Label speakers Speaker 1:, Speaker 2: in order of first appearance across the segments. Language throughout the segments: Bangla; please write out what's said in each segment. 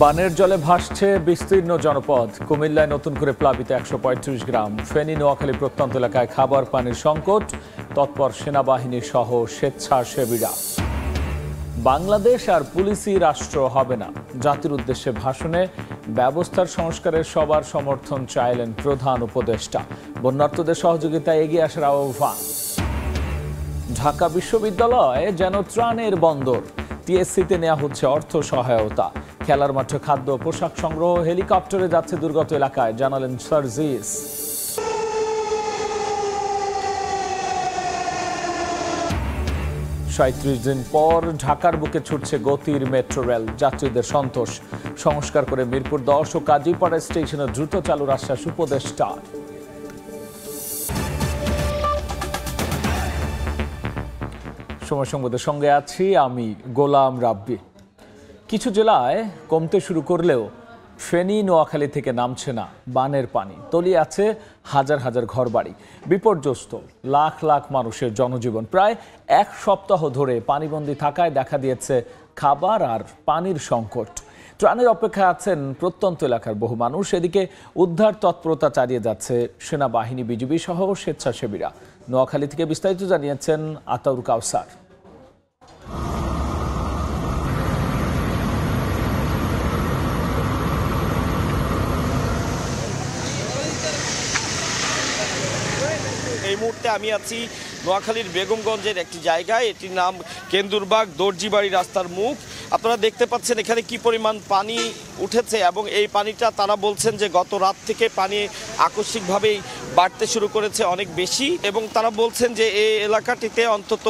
Speaker 1: বানের জলে ভাসছে বিস্তীর্ণ জনপদ। কুমিল্লায় নতুন করে প্লাবিত ১৩৫ গ্রাম। ফেনী নোয়াখালী প্রত্যন্ত এলাকায় খাবার পানির সংকট, তৎপর সেনাবাহিনী সহ স্বেচ্ছাসেবীরা। বাংলাদেশ আর পুলিশই রাষ্ট্র হবে না, জাতির উদ্দেশ্যে ভাষণে ব্যবস্থার সংস্কারের সবার সমর্থন চাইলেন প্রধান উপদেষ্টা। বন্যার্তদের সহযোগিতায় এগিয়ে আসার আহ্বান। ঢাকা বিশ্ববিদ্যালয় যেন ত্রাণের বন্দর, টিএসসিতে নেওয়া হচ্ছে অর্থ সহায়তা। খেলার মাঠে খাদ্য পোশাক সংগ্রহ, হেলিকপ্টারে যাচ্ছে দুর্গত এলাকায়, জানালেন সার্জিস। ৩৭ দিন পর ঢাকার বুকে ছুটছে গতির মেট্রো রেল, যাত্রীদের সন্তোষ। সংস্কার করে মিরপুর ১০ ও কাজীপাড়া স্টেশনে দ্রুত চালুর আশ্বাস উপদেষ্টার। সময় সংবাদের সঙ্গে আছি আমি গোলাম রাব্বি। কিছু জেলায় কমতে শুরু করলেও ফেনী নোয়াখালী থেকে নামছে না বানের পানি। তলিয়ে আছে হাজার হাজার ঘরবাড়ি, বিপর্যস্ত লাখ লাখ মানুষের জনজীবন। প্রায় এক সপ্তাহ ধরে পানিবন্দী থাকায় দেখা দিয়েছে খাবার আর পানির সংকট। ত্রাণের অপেক্ষায় আছেন প্রত্যন্ত এলাকার বহু মানুষ। এদিকে উদ্ধার তৎপরতা চালিয়ে যাচ্ছে সেনাবাহিনী, বিজিবি সহ স্বেচ্ছাসেবীরা। নোয়াখালী থেকে বিস্তারিত জানিয়েছেন আতাউর কাউসার।
Speaker 2: এই মুহূর্তে আমি আছি নোয়াখালীর বেগমগঞ্জের একটি জায়গায়, এটির নাম কেন্দুরবাগ দর্জিবাড়ি রাস্তার মুখ। আপনারা দেখতে পাচ্ছেন এখানে কি পরিমাণ পানি উঠেছে, এবং এই পানিটা তারা বলছেন যে গত রাত থেকে পানি আকস্মিকভাবেই বাড়তে শুরু করেছে অনেক বেশি, এবং তারা বলছেন যে এই এলাকাটিতে অন্তত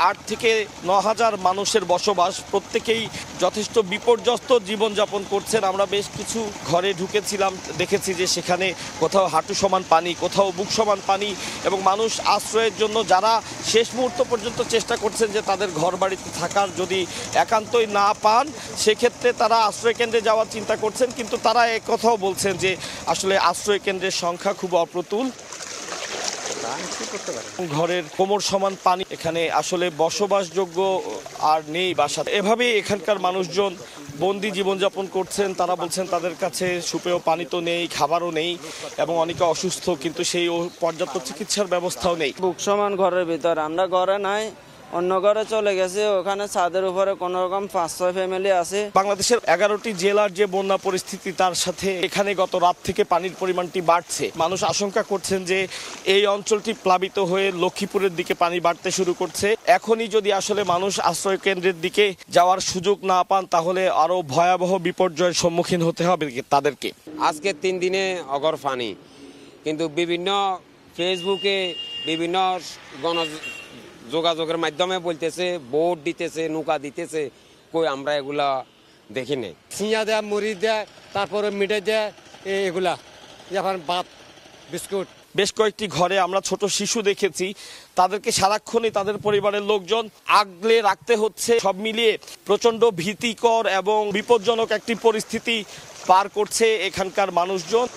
Speaker 2: ৮ থেকে ৯ হাজার মানুষের বসবাস। প্রত্যেকেই যথেষ্ট বিপর্যস্ত জীবনযাপন করছেন। আমরা বেশ কিছু ঘরে ঢুকেছিলাম, দেখেছি যে সেখানে কোথাও হাঁটু সমান পানি, কোথাও বুক সমান পানি, এবং মানুষ আশ্রয়ের জন্য যারা শেষ মুহূর্ত পর্যন্ত চেষ্টা করছেন যে তাদের ঘর বাড়িতে থাকার যদি একান্তই না পান, সেক্ষেত্রে তারা আশ্রয় কেন্দ্রে যাওয়ার চিন্তা করছেন। কিন্তু তারা এক কথাও বলছেন যে আসলে আশ্রয় কেন্দ্রের সংখ্যা খুব অপ্রতুল। ঘরের কোমর সমান পানি, এখানে আসলে বসবাসযোগ্য আর নেই বাসা। এভাবেই এখানকার মানুষজন বন্দি জীবনযাপন করছেন। তারা বলছেন তাদের কাছে সুপেয় পানি তো নেই, খাবারও নেই, এবং অনেকে অসুস্থ, কিন্তু সেই পর্যাপ্ত চিকিৎসার ব্যবস্থাও নেই।
Speaker 3: বুক সমান ঘরের ভিতর, আমরা ঘরে নাই, অন্য ঘরে চলে গেছে। ওখানে ছাদের উপরে কোন রকম ৫-৬ ফ্যামিলি আছে।
Speaker 2: বাংলাদেশের ১১টি জেলার যে বন্যা পরিস্থিতি, তার সাথে এখানে গত রাত থেকে পানির পরিমাণটি বাড়ছে। মানুষ আশঙ্কা করছেন যে এই অঞ্চলটি প্লাবিত হয়ে লক্ষ্মীপুরের দিকে পানি বাড়তে শুরু করছে। এখনই যদি আসলে মানুষ আশ্রয় কেন্দ্রের দিকে যাওয়ার সুযোগ না পান, তাহলে আরো ভয়াবহ বিপর্যয়ের সম্মুখীন হতে হবে তাদেরকে।
Speaker 4: আজকে ৩ দিনে অগর পানি, কিন্তু বিভিন্ন ফেসবুকে বিভিন্ন যোগাযোগের মাধ্যমে বলতেছে বোট দিতেছে, নৌকা দিতেছে, কই আমরা এগুলা দেখি নাই।
Speaker 5: সিঁয়া দেয়, মুড়ি দেয়, তারপরে মিঠাই দেয়, এগুলা এখন ভাত বিস্কুট।
Speaker 2: বেশ কয়েকটি ঘরে আমরা ছোট শিশু দেখেছি, তাদেরকে সারাক্ষণই তাদের পরিবারের লোকজন আগলে রাখতে হচ্ছে। সব মিলিয়ে প্রচন্ড ভীতিকর এবং বিপজ্জনক একটি পরিস্থিতি পার করছে এখানকার মানুষজন।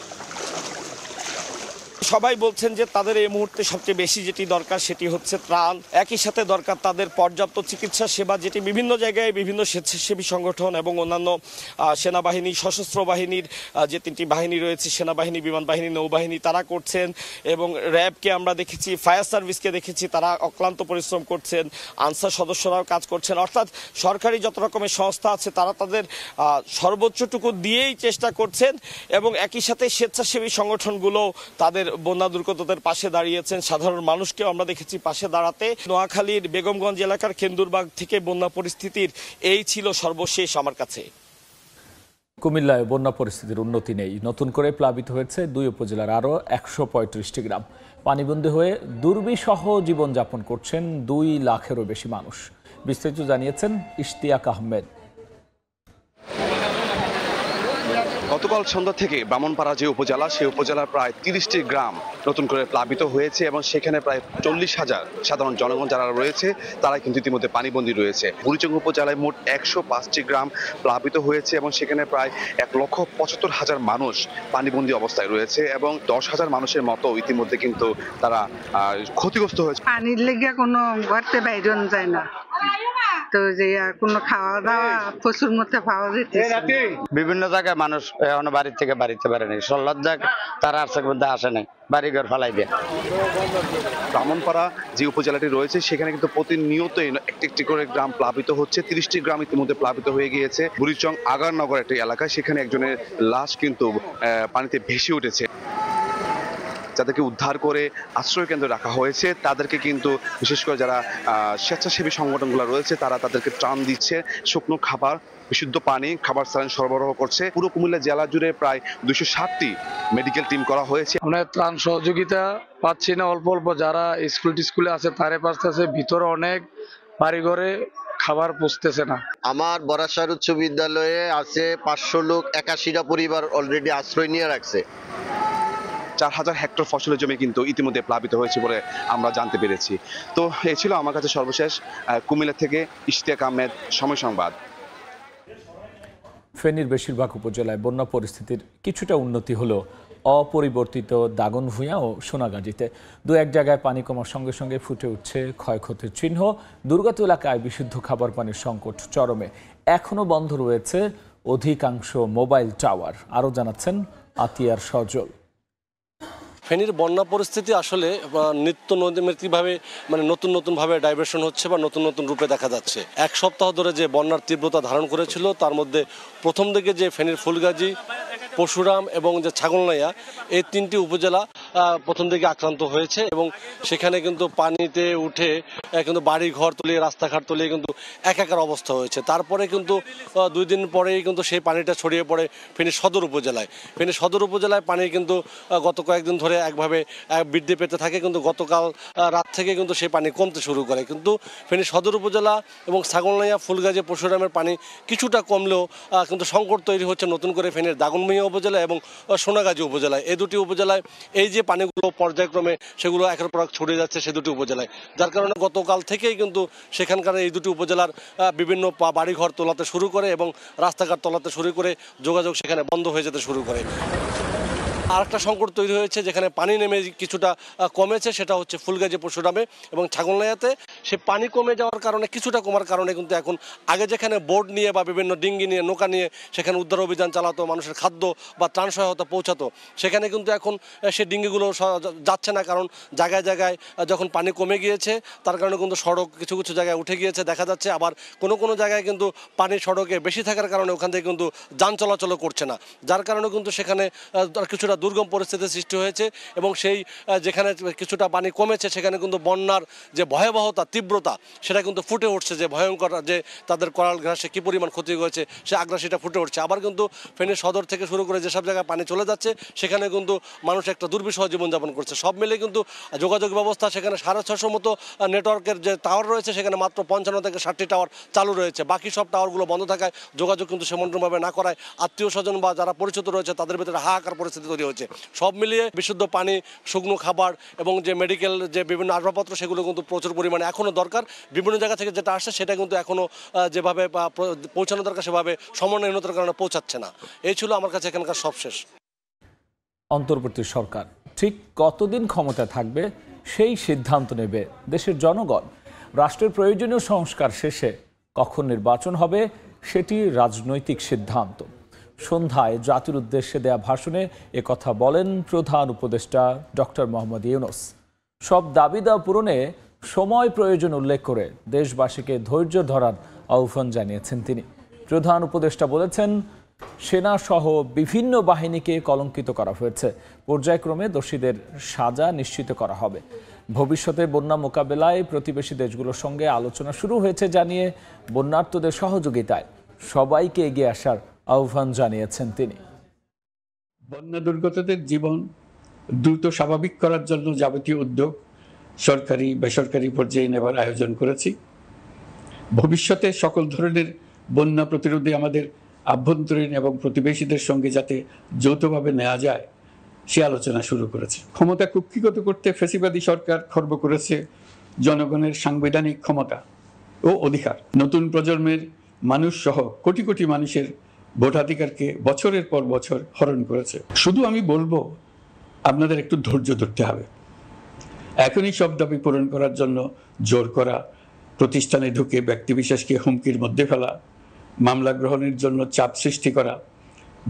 Speaker 2: সবাই বলছেন যে তাদের এই মুহূর্তে সবচেয়ে বেশি যেটি দরকার সেটি হচ্ছে ত্রাণ। একই সাথে দরকার তাদের পর্যাপ্ত চিকিৎসা সেবা, যেটি বিভিন্ন জায়গায় বিভিন্ন স্বেচ্ছাসেবী সংগঠন এবং অন্যান্য সেনাবাহিনী, সশস্ত্র বাহিনীর যে ৩টি বাহিনী রয়েছে, সেনাবাহিনী, বিমান বাহিনী, নৌবাহিনী, তারা করছেন। এবং র্যাবকে আমরা দেখেছি, ফায়ার সার্ভিসকে দেখেছি, তারা অক্লান্ত পরিশ্রম করছেন। আনসার সদস্যরাও কাজ করছেন। অর্থাৎ সরকারি যত রকমের সংস্থা আছে তারা তাদের সর্বোচ্চটুকু দিয়েই চেষ্টা করছেন, এবং একই সাথে স্বেচ্ছাসেবী সংগঠনগুলো তাদের বন্যা দুর্গতদের পাশে দাঁড়িয়েছেন। সাধারণ মানুষকেও আমরা দেখেছি পাশে দাঁড়াতে। নোয়াখালীর বেগমগঞ্জ এলাকার কেন্দুরবাগ থেকে বন্যা পরিস্থিতির এই ছিল সর্বশেষ আমার কাছে।
Speaker 1: কুমিল্লায় বন্যা পরিস্থিতির উন্নতি নেই। নতুন করে প্লাবিত হয়েছে ২ উপজেলার আরও ১৩৫টি গ্রাম। পানিবন্দী হয়ে দুর্বিষহ জীবনযাপন করছেন ২ লাখেরও বেশি মানুষ। বিস্তারিত জানিয়েছেন ইশতিয়াক আহমেদ।
Speaker 6: গতকাল সন্ধ্যা থেকে ব্রাহ্মণপাড়া যে উপজেলা, সেই উপজেলার প্রায় ৩০টি গ্রাম নতুন করে প্লাবিত হয়েছে, এবং সেখানে প্রায় ৪০,০০০ সাধারণ জনগণ যারা রয়েছে তারা কিন্তু ইতিমধ্যে পানিবন্দী রয়েছে। বুড়িচং উপজেলায় মোট ১০৫টি গ্রাম প্লাবিত হয়েছে, এবং সেখানে প্রায় ১,৭৫,০০০ মানুষ পানিবন্দী অবস্থায় রয়েছে, এবং ১০,০০০ মানুষের মতো ইতিমধ্যে কিন্তু তারা ক্ষতিগ্রস্ত হয়েছে।
Speaker 7: পানির লেগে কোনো ঘরতে বাইরে যায় না, তো যে কোনো খাওয়া দাওয়া প্রচুর মতো পাওয়া যেতেছে।
Speaker 8: বিভিন্ন জায়গায় মানুষ এখনো বাড়ির থেকে বাড়িতে পারেনি, সল্লাদ তারা আর্থিক মধ্যে আসে নাই, বাড়িঘর ফালাই দেয়।
Speaker 6: ব্রাহ্মণপাড়া যে উপজেলাটি রয়েছে সেখানে কিন্তু প্রতিনিয়তই একটি একটি করে গ্রাম প্লাবিত হচ্ছে। 30টি গ্রাম ইতিমধ্যে প্লাবিত হয়ে গিয়েছে। বুড়িচং আগারনগর একটি এলাকায় সেখানে একজনের লাশ কিন্তু পানিতে ভেসে উঠেছে। যাদেরকে উদ্ধার করে আশ্রয় কেন্দ্রে রাখা হয়েছে তাদেরকে কিন্তু বিশেষ করে যারা স্বেচ্ছাসেবী সংগঠনগুলো রয়েছে তারা তাদেরকে ত্রাণ দিচ্ছে, শুকনো খাবার, বিশুদ্ধ পানি, খাবার স্যালাইন সরবরাহ করছে। পুরো কুমিল্লা জেলা জুড়ে প্রায় 260টি মেডিকেল টিম করা হয়েছে।
Speaker 9: আমরা ত্রাণ সহযোগিতা পাচ্ছি না, অল্প অল্প যারা স্কুলে আছে তারে পাচ্ছে, ভিতরে অনেক বাড়িঘরে খাবার পৌঁছতেছে না।
Speaker 10: আমার বরাসার উচ্চ বিদ্যালয়ে আছে 500 লোক, 81টা পরিবার অলরেডি আশ্রয় নিয়ে রাখছে।
Speaker 6: 4000 হেক্টর ফসলের জমি কিন্তু ইতিমধ্যে প্লাবিত হয়েছে বলে আমরা জানতে পেরেছি। তো এই ছিল আমার কাছে সর্বশেষ কুমিল্লা থেকে ইশতিয়াক আহমেদ, সময় সংবাদ।
Speaker 1: ফেনীর বেশিরভাগ উপজেলায় বন্যা পরিস্থিতির কিছুটা উন্নতি হলো অপরিবর্তিত দাগনভূঞা ও সোনাগাজীতে। দু এক জায়গায় পানি কমার সঙ্গে সঙ্গে ফুটে উঠছে ক্ষয়ক্ষতির চিহ্ন। দুর্গত এলাকায় বিশুদ্ধ খাবার পানির সংকট চরমে। এখনও বন্ধ রয়েছে অধিকাংশ মোবাইল টাওয়ার। আরও জানাচ্ছেন আতিয়ার সজল।
Speaker 11: ফেনীর বন্যা পরিস্থিতি আসলে নিত্য নৈমিত্তিকভাবে নতুনভাবে ডাইভার্সন হচ্ছে বা নতুন রূপে দেখা যাচ্ছে। এক সপ্তাহ ধরে যে বন্যার তীব্রতা ধারণ করেছিল তার মধ্যে প্রথম দিকে যে ফেনীর ফুলগাজী, পরশুরাম এবং যে ছাগলনাইয়া, এই 3টি উপজেলা প্রথম দিকে আক্রান্ত হয়েছে এবং সেখানে কিন্তু পানিতে উঠে কিন্তু বাড়ি ঘর তলিয়ে, রাস্তাঘাট তলিয়ে কিন্তু একাকার অবস্থা হয়েছে। তারপরে কিন্তু 2 দিন পরেই কিন্তু সেই পানিটা ছড়িয়ে পড়ে ফেনী সদর উপজেলায়। ফেনী সদর উপজেলায় পানি কিন্তু গত কয়েকদিন ধরে একভাবে বৃদ্ধি পেতে থাকে, কিন্তু গতকাল রাত থেকে কিন্তু সেই পানি কমতে শুরু করে। কিন্তু ফেনী সদর উপজেলা এবং ছাগলনাইয়া, ফুলগাজী, পরশুরামের পানি কিছুটা কমলেও কিন্তু সংকট তৈরি হচ্ছে নতুন করে ফেনীর দাগনভূঞা উপজেলা এবং সোনাগাজী উপজেলায়। এই দুটি উপজেলায় এই যে পানিগুলো পর্যায়ক্রমে সেগুলো একের পর এক ছড়িয়ে যাচ্ছে সে দুটি উপজেলায়, যার কারণে গতকাল থেকেই কিন্তু সেখানকার এই দুটি উপজেলার বিভিন্ন বাড়িঘর তোলাতে শুরু করে এবং রাস্তাঘাট তোলাতে শুরু করে যোগাযোগ সেখানে বন্ধ হয়ে যেতে শুরু করে। আরেকটা সংকট তৈরি হয়েছে যেখানে পানি নেমে কিছুটা কমেছে, সেটা হচ্ছে ফুলগাজী, পরশুরামে এবং ছাগলনাইয়াতে। সে পানি কমে যাওয়ার কারণে, কিছুটা কমার কারণে কিন্তু এখন আগে যেখানে বোট নিয়ে বা বিভিন্ন ডিঙ্গি নিয়ে, নৌকা নিয়ে সেখানে উদ্ধার অভিযান চালাতো, মানুষের খাদ্য বা ত্রাণ সহায়তা পৌঁছাতো, সেখানে কিন্তু এখন সে ডিঙ্গিগুলো যাচ্ছে না। কারণ জায়গায় জায়গায় যখন পানি কমে গিয়েছে তার কারণে কিন্তু সড়ক কিছু কিছু জায়গায় উঠে গিয়েছে দেখা যাচ্ছে। আবার কোনো জায়গায় কিন্তু পানি সড়কে বেশি থাকার কারণে ওখান থেকে কিন্তু যান চলাচলও করছে না, যার কারণে কিন্তু সেখানে কিছুটা দুর্গম পরিস্থিতির সৃষ্টি হয়েছে। এবং সেই যেখানে কিছুটা পানি কমেছে সেখানে কিন্তু বন্যার যে ভয়াবহতা, তীব্রতা সেটা কিন্তু ফুটে উঠছে, যে ভয়ঙ্কর যে তাদের করাল ঘাসে কী পরিমাণ ক্ষতি হয়েছে সে আগ্রাসীটা ফুটে উঠছে। আবার কিন্তু ফেনীর সদর থেকে শুরু করে যেসব জায়গায় পানি চলে যাচ্ছে সেখানে কিন্তু মানুষ একটা দুর্বিষহ জীবনযাপন করছে। সব মিলে কিন্তু যোগাযোগ ব্যবস্থা সেখানে 650 মতো নেটওয়ার্কের যে টাওয়ার রয়েছে সেখানে মাত্র 55 থেকে 60টি টাওয়ার চালু রয়েছে। বাকি সব টাওয়ারগুলো বন্ধ থাকায় যোগাযোগ কিন্তু সেমনভাবে না করায় আত্মীয় স্বজন বা যারা পরিচিত রয়েছে তাদের ভিতরে হাহাকার পরিস্থিতি তৈরি হয়েছে। সব মিলিয়ে বিশুদ্ধ পানি, শুকনো খাবার এবং যে মেডিকেল যে বিভিন্ন আসবাবপত্র সেগুলো কিন্তু প্রচুর পরিমাণে এখনও দরকার। বিভিন্ন জায়গা থেকে যেটা আসছে সেটা কিন্তু এখনও যেভাবে পৌঁছানো দরকার সেভাবে সমন্বয়হীনতার কারণে পৌঁছাচ্ছে না। এই ছিল আমার কাছে এখানকার সবশেষ।
Speaker 1: অন্তর্বর্তী সরকার ঠিক কতদিন ক্ষমতা থাকবে সেই সিদ্ধান্ত নেবে দেশের জনগণ। রাষ্ট্রের প্রয়োজনীয় সংস্কার শেষে কখন নির্বাচন হবে সেটি রাজনৈতিক সিদ্ধান্ত। সন্ধ্যায় জাতির উদ্দেশ্যে দেয়া ভাষণে একথা বলেন প্রধান উপদেষ্টা ডক্টর মোহাম্মদ ইউনূস। সব দাবি দাওয়া পূরণে সময় প্রয়োজন উল্লেখ করে দেশবাসীকে ধৈর্য ধরার আহ্বান জানিয়েছেন তিনি। প্রধান উপদেষ্টা বলেছেন, সেনা সহ বিভিন্ন বাহিনীকে কলঙ্কিত করা হয়েছে, পর্যায়ক্রমে দোষীদের সাজা নিশ্চিত করা হবে। ভবিষ্যতে বন্যা মোকাবেলায় প্রতিবেশী দেশগুলোর সঙ্গে আলোচনা শুরু হয়েছে জানিয়ে বন্যার্তদের সহযোগিতায় সবাইকে এগিয়ে আসার আহ্বান জানিয়েছেন তিনি।
Speaker 12: বন্যা দুর্গতদের জীবন দ্রুত স্বাভাবিক করার জন্য যাবতীয় উদ্যোগ সরকারি বেসরকারি পর্যায়ে নেবার আয়োজন করেছি। ভবিষ্যতে সকল ধরনের বন্যা প্রতিরোধে আমাদের আভ্যন্তরীণ এবং প্রতিবেশীদের সঙ্গে যাতে যৌথভাবে নেওয়া যায় সে আলোচনা শুরু করেছে। ক্ষমতা কুক্ষিগত করতে ফ্যাসিবাদী সরকার খর্ব করেছে জনগণের সাংবিধানিক ক্ষমতা ও অধিকার। নতুন প্রজন্মের মানুষ সহ কোটি কোটি মানুষের ভোটাধিকারকে বছরের পর বছর হরণ করেছে। শুধু আমি বলবো, আপনাদের একটু ধৈর্য ধরতে হবে। এখনই সব দাবি পূরণ করার জন্য জোর করা প্রতিষ্ঠানে ঢুকে ব্যক্তিবিশেষকে হুমকির মধ্যে ফেলা, মামলা গ্রহণের জন্য চাপ সৃষ্টি করা,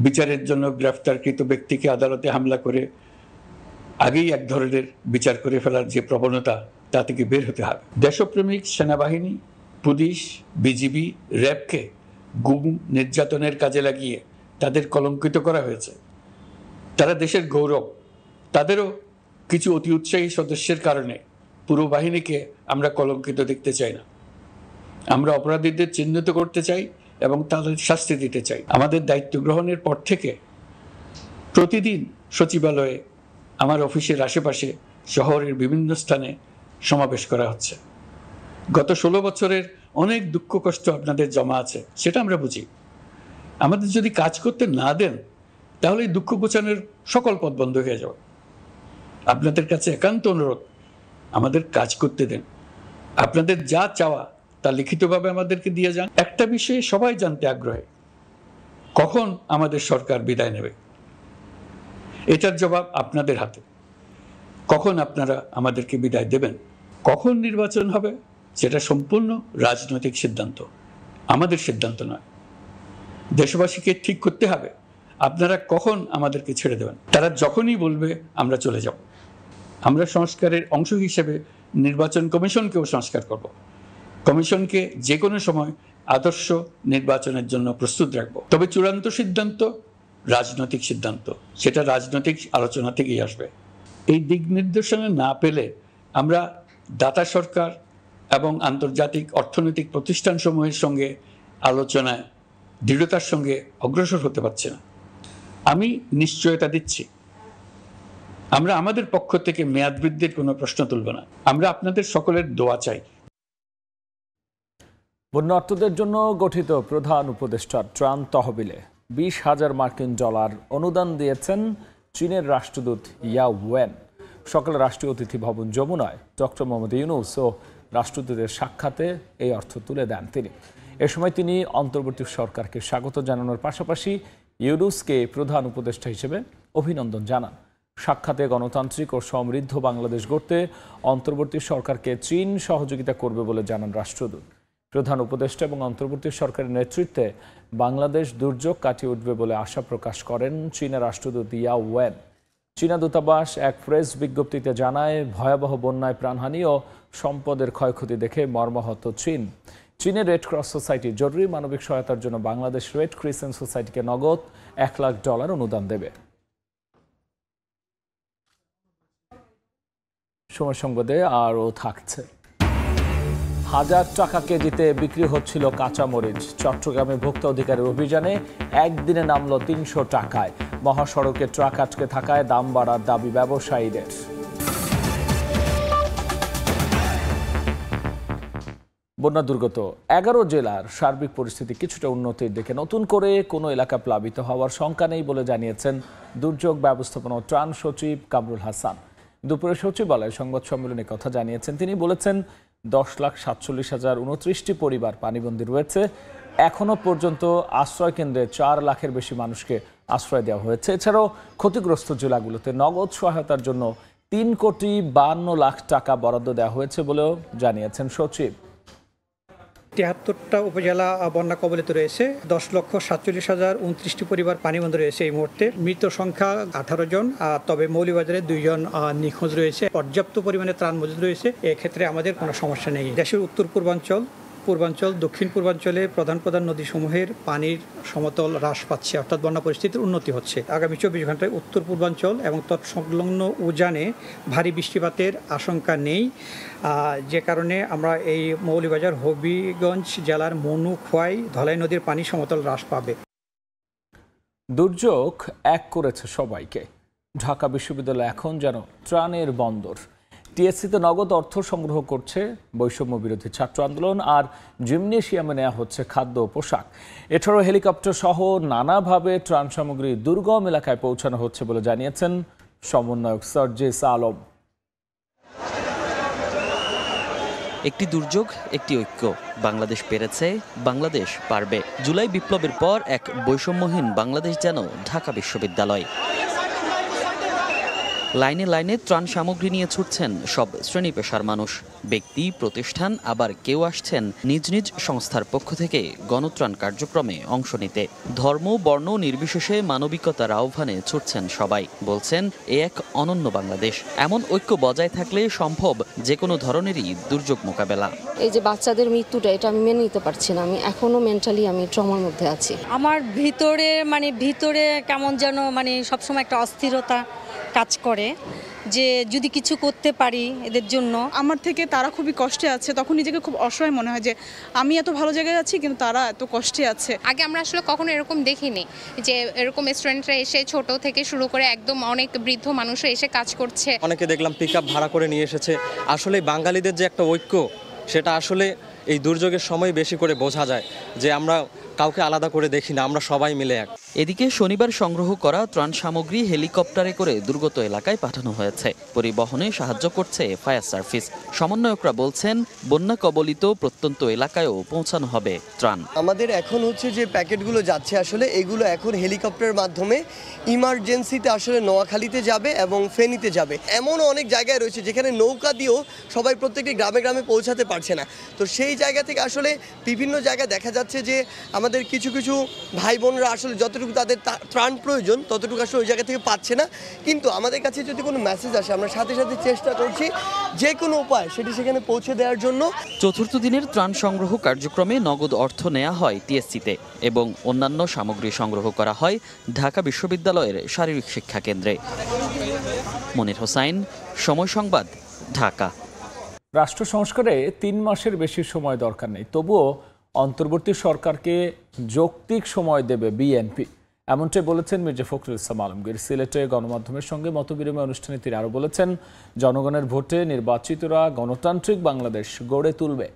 Speaker 12: বিচারের জন্য গ্রেফতারকৃত ব্যক্তিকে আদালতে হামলা করে আগেই এক ধরনের বিচার করে ফেলার যে প্রবণতা, তা থেকে বের হতে হবে। দেশপ্রেমিক সেনাবাহিনী, পুলিশ, বিজিবি, র্যাবকে গুম নির্যাতনের কাজে লাগিয়ে তাদের কলঙ্কিত করা হয়েছে। তারা দেশের গৌরব। তাদেরও কিছু অতি উৎসাহী সদস্যের কারণে পুরো বাহিনীকে আমরা কলঙ্কিত দেখতে চাই না। আমরা অপরাধীদের চিহ্নিত করতে চাই এবং তাদের শাস্তি দিতে চাই। আমাদের দায়িত্ব গ্রহণের পর থেকে প্রতিদিন সচিবালয়ে, আমার অফিসের আশেপাশে, শহরের বিভিন্ন স্থানে সমাবেশ করা হচ্ছে। গত 16 বছরের অনেক দুঃখ কষ্ট আপনাদের জমা আছে, সেটা আমরা বুঝি। আমাদের যদি কাজ করতে না দেন, তাহলে এই দুঃখ ঘোচানোর সকল পথ বন্ধ হয়ে যাবে। আপনাদের কাছে একান্ত অনুরোধ, আমাদের কাজ করতে দেন। আপনাদের যা চাওয়া তা লিখিতভাবে আমাদেরকে দিয়ে যান। একটা বিষয়ে সবাই জানতে আগ্রহী, কখন আমাদের সরকার বিদায় নেবে। এটার জবাব আপনাদের হাতে। কখন আপনারা আমাদেরকে বিদায় দেবেন, কখন নির্বাচন হবে, সেটা সম্পূর্ণ রাজনৈতিক সিদ্ধান্ত, আমাদের সিদ্ধান্ত নয়। দেশবাসীকে ঠিক করতে হবে আপনারা কখন আমাদেরকে ছেড়ে দেবেন। তারা যখনই বলবে আমরা চলে যাব। আমরা সংস্কারের অংশ হিসেবে নির্বাচন কমিশনকেও সংস্কার করব। কমিশনকে যে কোনো সময় আদর্শ নির্বাচনের জন্য প্রস্তুত রাখব। তবে চূড়ান্ত সিদ্ধান্ত রাজনৈতিক সিদ্ধান্ত, সেটা রাজনৈতিক আলোচনা থেকেই আসবে। এই দিক নির্দেশনা না পেলে আমরা দাতা সরকার এবং আন্তর্জাতিক অর্থনৈতিক প্রতিষ্ঠানসমূহের সঙ্গে আলোচনায় দৃঢ়তার সঙ্গে অগ্রসর হতে পারছি না। আমি নিশ্চয়তা দিচ্ছি, আমরা আমাদের পক্ষ থেকে মেয়াদ বৃদ্ধির কোনো প্রশ্ন তুলব না। আমরা আপনাদের সকলের দোয়া চাই।
Speaker 1: বন্যার্তদের জন্য গঠিত প্রধান উপদেষ্টার ত্রাণ তহবিলে 20,000 মার্কিন ডলার অনুদান দিয়েছেন চীনের রাষ্ট্রদূত ইয়া ওয়েন। সকালে রাষ্ট্রীয় অতিথি ভবন যমুনায় ডক্টর মোহাম্মদ ইউনূস ও রাষ্ট্রদূতের সাক্ষাতে এই অর্থ তুলে দেন তিনি। এ সময় তিনি অন্তর্বর্তী সরকারকে স্বাগত জানানোর পাশাপাশি ইউনূসকে প্রধান উপদেষ্টা হিসেবে অভিনন্দন জানান। সাক্ষাতে গণতান্ত্রিক ও সমৃদ্ধ বাংলাদেশ গড়তে অন্তর্বর্তী সরকারকে চীন সহযোগিতা করবে বলে জানান রাষ্ট্রদূত। প্রধান উপদেষ্টা এবং অন্তর্বর্তী সরকারের নেতৃত্বে বাংলাদেশ দুর্যোগ কাটিয়ে উঠবে বলে আশা প্রকাশ করেন চীনের রাষ্ট্রদূত ইয়া ওয়েন। চীনা দূতাবাস এক প্রেস বিজ্ঞপ্তিতে জানায়, ভয়াবহ বন্যায় প্রাণহানি ও সম্পদের ক্ষয়ক্ষতি দেখে মর্মাহত চীন। চীনের রেড ক্রস সোসাইটি জরুরি মানবিক সহায়তার জন্য বাংলাদেশ রেড ক্রিসেন্ট সোসাইটিকে নগদ $1 লাখ অনুদান দেবে। সময় সংবাদে আরও থাকছে। 1000 টাকা কেজিতে বিক্রি হচ্ছিল কাঁচামরিচ। চট্টগ্রামে ভোক্তা অধিকারের অভিযানে একদিনে নামল 300 টাকায়। মহাসড়কে ট্রাক আটকে থাকায় দাম বাড়ার দাবি ব্যবসায়ীদের। বন্যা দুর্গত 11 জেলার সার্বিক পরিস্থিতি কিছুটা উন্নতির দিকে। নতুন করে কোনো এলাকা প্লাবিত হওয়ার শঙ্কা নেই বলে জানিয়েছেন দুর্যোগ ব্যবস্থাপনা ও ত্রাণ সচিব কামরুল হাসান। দুপুরে সচিবালয়ে সংবাদ সম্মেলনে কথা জানিয়েছেন তিনি। বলেছেন 10,47,029টি পরিবার পানিবন্দী রয়েছে। এখনো পর্যন্ত আশ্রয় কেন্দ্রে 4 লাখের বেশি মানুষকে আশ্রয় দেওয়া হয়েছে। এছাড়াও ক্ষতিগ্রস্ত জেলাগুলোতে নগদ সহায়তার জন্য 3,52,00,000 টাকা বরাদ্দ দেওয়া হয়েছে বলেও জানিয়েছেন সচিব।
Speaker 13: 73টা উপজেলা বন্যা কবলিত রয়েছে। 10,47,029টি পরিবার পানিবন্দী রয়েছে এই মুহূর্তে। মৃত সংখ্যা 18 জন, তবে মৌলভীবাজারে 2 জন নিখোঁজ রয়েছে। পর্যাপ্ত পরিমাণে ত্রাণ মজুদ রয়েছে, এক্ষেত্রে আমাদের কোনো সমস্যা নেই। দেশের উত্তর পূর্বাঞ্চল, পূর্বাঞ্চল, দক্ষিণ পূর্বাঞ্চলে প্রধান নদীসমূহের পানির সমতল হ্রাস পাচ্ছে, অর্থাৎ বন্যা পরিস্থিতির উন্নতি হচ্ছে। আগামী 24 ঘন্টায় উত্তর পূর্বাঞ্চল এবং তৎসংলগ্ন উজানে ভারী বৃষ্টিপাতের আশঙ্কা নেই, যে কারণে আমরা এই মৌলভীবাজার, হবিগঞ্জ জেলার মনু, খোয়াই, ধলাই নদীর পানি সমতল হ্রাস পাবে।
Speaker 1: দুর্যোগ এক করেছে সবাইকে। ঢাকা বিশ্ববিদ্যালয় এখন যেন ত্রাণের বন্দর। টিএসসিতে নগদ অর্থ সংগ্রহ করছে বৈষম্য বিরোধী ছাত্র আন্দোলন, আর জিমনেশিয়ামে নেওয়া হচ্ছে খাদ্য ও পোশাক। এছাড়াও হেলিকপ্টার সহ নানাভাবে ত্রাণ সামগ্রী দুর্গম এলাকায় পৌঁছানো হচ্ছে বলে জানিয়েছেন সমন্বয়ক সার্জিস আলম।
Speaker 14: একটি দুর্যোগ, একটি ঐক্য। বাংলাদেশ পেরেছে, বাংলাদেশ পারবে। জুলাই বিপ্লবের পর এক বৈষম্যহীন বাংলাদেশ যেন ঢাকা বিশ্ববিদ্যালয়। লাইনে লাইনে ত্রাণ সামগ্রী নিয়ে ছুটছেন সব শ্রেণী পেশার মানুষ, ব্যক্তি, প্রতিষ্ঠান, আবার কেউ আসছেন নিজ নিজ সংস্থার পক্ষ থেকে গণত্রাণ কার্যক্রমে অংশ নিতে। ধর্ম, বর্ণ নির্বিশেষে মানবিকতার আহ্বানে ছুটছেন সবাই। বলছেন এ এক অনন্য বাংলাদেশ। এমন ঐক্য বজায় থাকলে সম্ভব যে কোনো ধরনেরই দুর্যোগ মোকাবেলা।
Speaker 15: এই যে বাচ্চাদের মৃত্যুটা, এটা আমি মেনে নিতে পারছি না। আমি এখনো মেন্টালি আমি ট্রমার মধ্যে আছি।
Speaker 16: আমার ভিতরে কেমন যেন সবসময় একটা অস্থিরতা কাজ করে যে যদি কিছু করতে পারি এদের জন্য।
Speaker 17: আমার থেকে তারা খুবই কষ্টে আছে, তখন নিজেকে খুব অসহায় মনে হয় যে আমি এত ভালো জায়গায় আছি কিন্তু তারা এত কষ্টে আছে।
Speaker 18: আগে আমরা আসলে কখনো এরকম দেখিনি যে এরকম স্টুডেন্টরা এসে ছোট থেকে শুরু করে একদম অনেক বৃদ্ধ মানুষরা এসে কাজ করছে।
Speaker 19: অনেকে দেখলাম পিকআপ ভাড়া করে নিয়ে এসেছে। আসলে বাঙালিদের যে একটা ঐক্য, সেটা আসলে এই দুর্যোগের সময় বেশি করে বোঝা যায় যে আমরা কাউকে আলাদা করে দেখি না, আমরা সবাই মিলে এক।
Speaker 14: এদিকে শনিবার সংগ্রহ করা ত্রাণ সামগ্রী হেলিকপ্টারে করে দুর্গত এলাকায় পাঠানো হয়েছে। পরিবহনে সাহায্য করছে ফায়ার সার্ভিস। সমন্বয়করা বলছেন বন্যা কবলিত প্রত্যন্ত এলাকায়ও পৌঁছানো হবে ত্রাণ।
Speaker 20: আমাদের এখন হচ্ছে যে প্যাকেটগুলো যাচ্ছে, আসলে এগুলো এখন হেলিকপ্টারের মাধ্যমে ইমার্জেন্সিতে আসলে নোয়াখালীতে যাবে এবং ফেনীতে যাবে। এমনও অনেক জায়গায় রয়েছে যেখানে নৌকা দিয়েও সবাই প্রত্যেকটি গ্রামে গ্রামে পৌঁছাতে পারছে না। তো সেই জায়গা থেকে আসলে বিভিন্ন জায়গায় দেখা যাচ্ছে যে আমাদের কিছু কিছু ভাই বোনরা আসলে যতটুকু তাদের ত্রাণ প্রয়োজন ততটুকু আসলে ওই জায়গা থেকে পাচ্ছে না। কিন্তু আমাদের কাছে যদি কোনো মেসেজ আসে, আমরা সাথে সাথে চেষ্টা করছি যে কোনো উপায় সেটি সেখানে পৌঁছে দেওয়ার জন্য।
Speaker 14: চতুর্থ দিনের ত্রাণ সংগ্রহ কার্যক্রমে নগদ অর্থ নেওয়া হয় টিএসসিতে এবং অন্যান্য সামগ্রী সংগ্রহ করা হয় ঢাকা বিশ্ববিদ্যালয়ের শারীরিক শিক্ষা কেন্দ্রে। মনির হোসাইন, সময় সংবাদ, ঢাকা।
Speaker 1: রাষ্ট্র সংস্কারে 3 মাসের বেশি সময় দরকার নেই, তবুও অন্তর্বর্তী সরকারকে যৌক্তিক সময় দেবে বিএনপি, এমনটাই বলেছেন মির্জা ফখরুল ইসলাম আলমগীর। সিলেটে গণমাধ্যমের সঙ্গে মতবিনিময় অনুষ্ঠানে তিনি আরও বলেছেন, জনগণের ভোটে নির্বাচিতরা গণতান্ত্রিক বাংলাদেশ গড়ে তুলবে।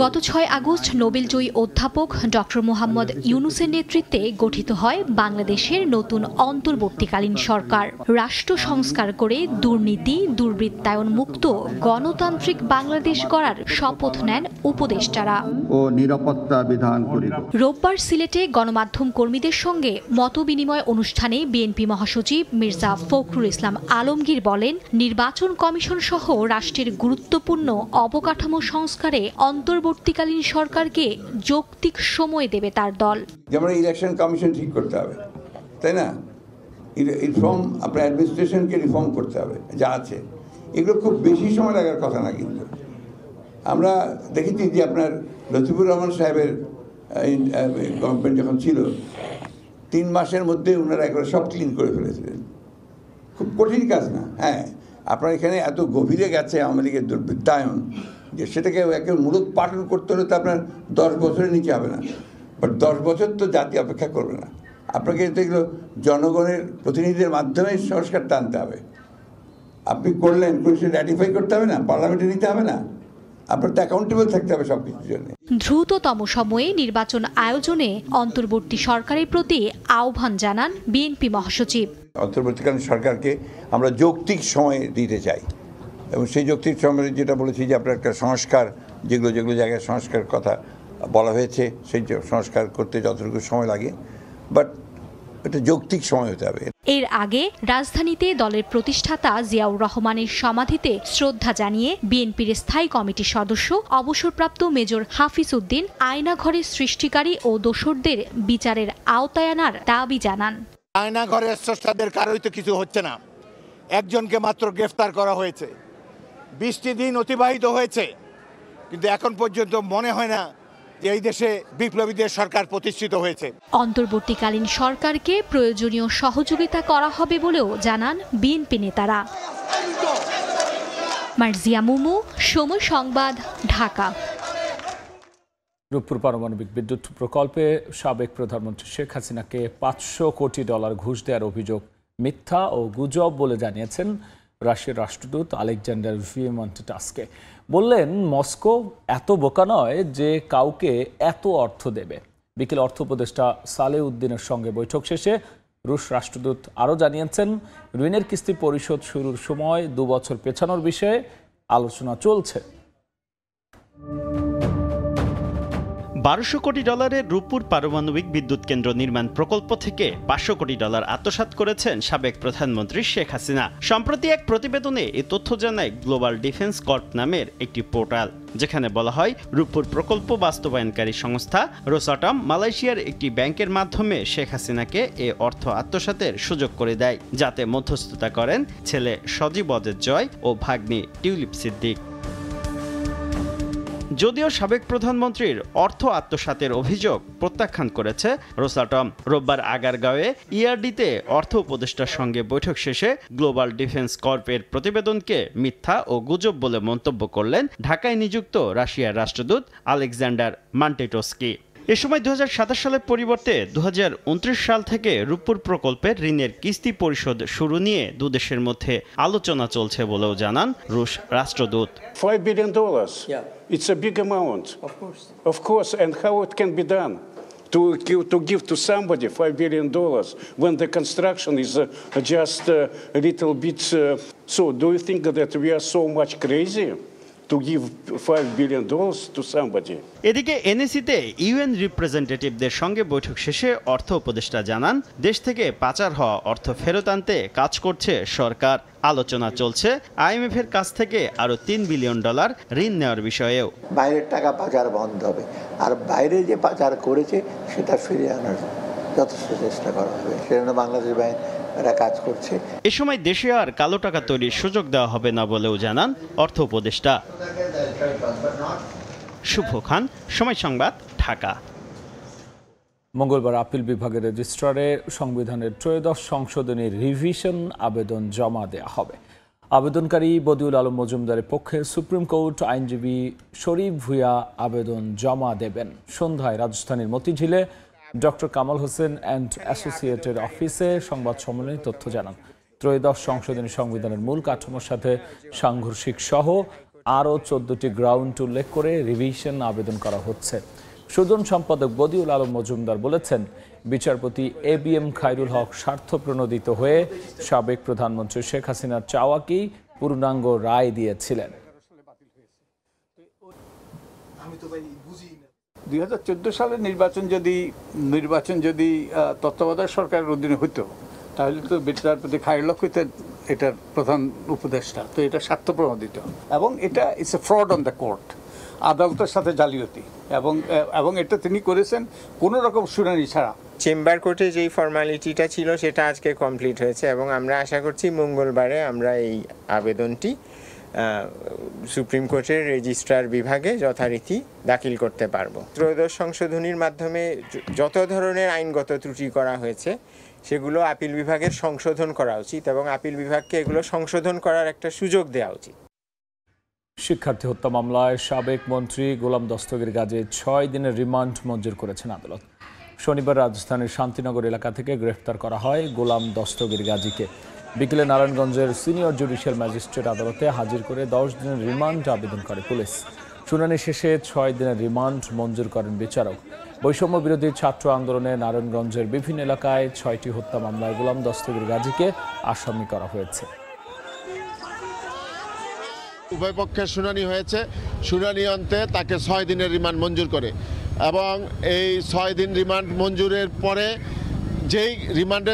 Speaker 21: গত 6 আগস্ট নোবেলজয়ী অধ্যাপক ডক্টর মোহাম্মদ ইউনূসের নেতৃত্বে গঠিত হয় বাংলাদেশের নতুন অন্তর্বর্তীকালীন সরকার। রাষ্ট্র সংস্কার করে দুর্নীতি দুর্বৃত্তায়ন মুক্ত গণতান্ত্রিক বাংলাদেশ গড়ার শপথ নেন উপদেষ্টারা
Speaker 22: ও নিরাপত্তা বিধান করিব।
Speaker 21: রোববার সিলেটে গণমাধ্যম কর্মীদের সঙ্গে মতবিনিময় অনুষ্ঠানে বিএনপি মহাসচিব মির্জা ফখরুল ইসলাম আলমগীর বলেন, নির্বাচন কমিশন সহ রাষ্ট্রের গুরুত্বপূর্ণ অবকাঠামো সংস্কারে অন্তর্বর্তীকালীন সরকারকে যৌক্তিক সময় দেবে তার দল।
Speaker 22: যেমন ইলেকশন কমিশন ঠিক করতে হবে, তাই না? রিফর্ম, আপনার অ্যাডমিনিস্ট্রেশনকে রিফর্ম করতে হবে যা আছে। এগুলো খুব বেশি সময় লাগার কথা না। কিন্তু আমরা দেখেছি যে আপনার লতিফুর রহমান সাহেবের গভর্নমেন্ট যখন ছিল 3 মাসের মধ্যে ওনারা একবার সব ক্লিন করে ফেলেছিলেন। খুব কঠিন কাজ না। হ্যাঁ, আপনার এখানে এত গভীরে গেছে আওয়ামী লীগের দুর্বৃত্তায়ন যে সেটাকে একেবারে মূলত পাঠন করতে হলে তো আপনার 10 বছরের নিচে হবে না। বাট 10 বছর তো জাতি অপেক্ষা করবে না। আপনাকে এগুলো জনগণের প্রতিনিধিদের মাধ্যমে সংস্কারটা আনতে হবে। আপনি করলেন, র্যাটিফাই করতে হবে না, পার্লামেন্টে নিতে হবে না, আপনার তো অ্যাকাউন্টেবল থাকতে হবে সবকিছুর জন্য।
Speaker 21: দ্রুততম সময়ে নির্বাচন আয়োজনে অন্তর্বর্তী সরকারের প্রতি আহ্বান জানান বিএনপি মহাসচিব।
Speaker 22: অন্তর্বর্তীকালীন সরকারকে আমরা যৌক্তিক সময় দিতে চাই এবং সেই যৌক্তিক সময়ে যেটা বলেছি যে আপনার একটা সংস্কার, যেগুলো জায়গায় সংস্কার কথা বলা হয়েছে, সেই সংস্কার করতে যতটুকু সময় লাগে, বাট এটা যৌক্তিক সময় হতে হবে।
Speaker 21: এর আগে রাজধানীতে দলের প্রতিষ্ঠাতা জিয়াউর রহমানের সমাধিতে শ্রদ্ধা জানিয়ে বিএনপির স্থায়ী কমিটির সদস্য অবসরপ্রাপ্ত মেজর হাফিজ উদ্দিন আয়নাঘরের সৃষ্টিকারী ও দোসরদের বিচারের আওতায় আনার দাবি জানান।
Speaker 23: আয়নাঘরের স্রষ্টাদের কারোই তো কিছু হচ্ছে না। একজনকে মাত্র গ্রেফতার করা হয়েছে। 20টি দিন অতিবাহিত হয়েছে, কিন্তু এখন পর্যন্ত মনে হয় না যে এই দেশে বিপ্লবীদের সরকার প্রতিষ্ঠিত হয়েছে।
Speaker 21: অন্তর্বর্তীকালীন সরকারকে প্রয়োজনীয় সহযোগিতা করা হবে বলেও জানান বিএনপি নেতারা। মার্জিয়া মুমু, সময় সংবাদ, ঢাকা।
Speaker 1: রূপপুর পারমাণবিক বিদ্যুৎ প্রকল্পে সাবেক প্রধানমন্ত্রী শেখ হাসিনাকে $500 কোটি ঘুষ দেওয়ার অভিযোগ মিথ্যা ও গুজব বলে জানিয়েছেন রাশিয়ার রাষ্ট্রদূত আলেকজান্ডার ভিয়েমন্টেটাসকে। বললেন, মস্কো এত বোকা নয় যে কাউকে এত অর্থ দেবে। বিকেল অর্থ উপদেষ্টা সালেহ উদ্দিনের সঙ্গে বৈঠক শেষে রুশ রাষ্ট্রদূত আরও জানিয়েছেন, ঋণের কিস্তি পরিশোধ শুরুর সময় 2 বছর পেছানোর বিষয়ে আলোচনা চলছে।
Speaker 3: 1200 কোটি ডলারের রূপপুর পারমাণবিক বিদ্যুৎ কেন্দ্র নির্মাণ প্রকল্প থেকে 500 কোটি ডলার আত্মসাৎ করেছেন সাবেক প্রধানমন্ত্রী শেখ হাসিনা। সম্প্রতি এক প্রতিবেদনে এই তথ্য জানায় গ্লোবাল ডিফেন্স কর্প নামের একটি পোর্টাল, যেখানে বলা হয় রূপপুর প্রকল্প বাস্তবায়নকারী সংস্থা রোসাটম মালয়েশিয়ার একটি ব্যাংকের মাধ্যমে শেখ হাসিনাকে এ অর্থ আত্মসাতের সুযোগ করে দেয়, যাতে মধ্যস্থতা করেন ছেলে সজীব অজেদ জয় ও ভাগ্নি টিউলিপ সিদ্দিক। যদিও সাবেক প্রধানমন্ত্রীর অর্থ আত্মসাতের অভিযোগ প্রত্যাখ্যান করেছে রোসাটম। রোববার আগারগাঁওয়ে ইআরডিতে অর্থ উপদেষ্টার সঙ্গে বৈঠক শেষে গ্লোবাল ডিফেন্স কর্পের প্রতিবেদনকে মিথ্যা ও গুজব বলে মন্তব্য করলেন ঢাকায় নিযুক্ত রাশিয়ার রাষ্ট্রদূত আলেকজান্ডার মান্টেটোস্কি। এ সময় 2027 সালের পরিবর্তে 2029 সাল থেকে রূপপুর প্রকল্পের ঋণের কিস্তি পরিশোধ শুরু নিয়ে দুদেশের মধ্যে আলোচনা চলছে বলেও জানান রুশ রাষ্ট্রদূত।
Speaker 4: $5 billion. Yeah. It's a big amount. Of course. And how it can be done? To give to somebody $5 billion when the construction is just a little bit. So do you think that we are so much crazy to give $5 billion to somebody?
Speaker 3: এদিকে এনএসিতে ইউএন রিপ্রেজেন্টেটিভদের সঙ্গে বৈঠক শেষে অর্থ উপদেষ্টা জানান, দেশ থেকে পাচার হওয়া অর্থ ফেরত আনতে কাজ করছে সরকার। আলোচনা চলছে আইএমএফ এর কাছ থেকে আরো $3 বিলিয়ন ঋণ নেওয়ার বিষয়েও।
Speaker 5: বাইরের টাকা পাচার বন্ধ হবে, আর বাইরে যে পাচার করেছে সেটা ফিরিয়ে আনার যথেষ্ট চেষ্টা করা হবে। সেজন্য বাংলাদেশ ব্যাংক এরা কাজ করছে।
Speaker 3: এ সময় দেশে আর কালো টাকা তৈরির সুযোগ দেওয়া হবে না বলেও জানান অর্থ উপদেষ্টা। শুভ খান, সময় সংবাদ, ঢাকা।
Speaker 1: মঙ্গলবার আপিল বিভাগের রেজিস্ট্রারে সংবিধানের 13শ সংশোধনীর রিভিশন আবেদন জমা দেওয়া হবে। আবেদনকারী বদিউল আলম মজুমদারের পক্ষে সুপ্রিম কোর্ট আইনজীবী শরীফ ভূঁইয়া আবেদন জমা দেবেন। সন্ধ্যায় রাজধানীর মতিঝিলে doctor Kamal Hossain and associated অফিসে সংবাদ সম্মেলনে তথ্য জানান। 13শ সংশোধনী সংবিধানের মূল কাঠামোর সাথে সাংঘর্ষিক সহ আরও 14টি গ্রাউন্ড উল্লেখ করে রিভিশন আবেদন করা হচ্ছে। সুজন সম্পাদক বদিউল আলম মজুমদার বলেছেন, বিচারপতি এবিএম খায়রুল হক স্বার্থপ্রণোদিত হয়ে সাবেক প্রধানমন্ত্রী শেখ হাসিনার চাওয়াকেই পূর্ণাঙ্গ রায় দিয়েছিলেন।
Speaker 24: 2014 সালের নির্বাচন যদি তত্ত্বাবধায়ক সরকারের অধীনে হতো, তাহলে তো বিচারপতি খায়রুল হক হইতেন এটার প্রধান উপদেষ্টা। তো এটা স্বার্থপ্রণোদিত এবং এটা it's a fraud on the court, আদালতের সাথে জালিয়াতি, এবং এটা তিনি করেছেন কোনো রকম শুনানি ছাড়া।
Speaker 25: চেম্বার কোর্টে যেই ফর্মালিটিটা ছিল সেটা আজকে কমপ্লিট হয়েছে এবং আমরা আশা করছি মঙ্গলবারে আমরা এই আবেদনটি সুপ্রিম কোর্টের রেজিস্ট্রার বিভাগে যথারীতি দাখিল করতে পারবো। 13শ সংশোধনীর মাধ্যমে যত ধরনের আইনগত ত্রুটি করা হয়েছে সেগুলো আপিল বিভাগের সংশোধন করা উচিত এবং আপিল বিভাগকে এগুলো সংশোধন করার একটা সুযোগ দেওয়া উচিত।
Speaker 1: শিক্ষার্থী হত্যা মামলায় সাবেক মন্ত্রী গোলাম দস্তগীর গাজী 6 দিনের রিমান্ড মঞ্জুর করেছেন আদালত। শনিবার রাজধানীর শান্তিনগর এলাকা থেকে গ্রেফতার করা হয় গোলাম দস্তগীর গাজীকে। বিকেলে নারায়ণগঞ্জের সিনিয়র জুডিশিয়াল ম্যাজিস্ট্রেট আদালতে হাজির করে 10 দিনের রিমান্ড আবেদন করে পুলিশ। শুনানি শেষে 6 দিনের রিমান্ড মঞ্জুর করেন বিচারক। বৈষম্য বিরোধী ছাত্র আন্দোলনে নারায়ণগঞ্জের বিভিন্ন এলাকায় 6টি হত্যা মামলায় গোলাম দস্তগীর গাজীকে আসামি করা হয়েছে।
Speaker 26: উভয় পক্ষের শুনানি হয়েছে। শুনানি অন্তে তাকে 6 দিনের রিমান্ড মঞ্জুর করে এবং এই 6 দিন রিমান্ড মঞ্জুরের পরে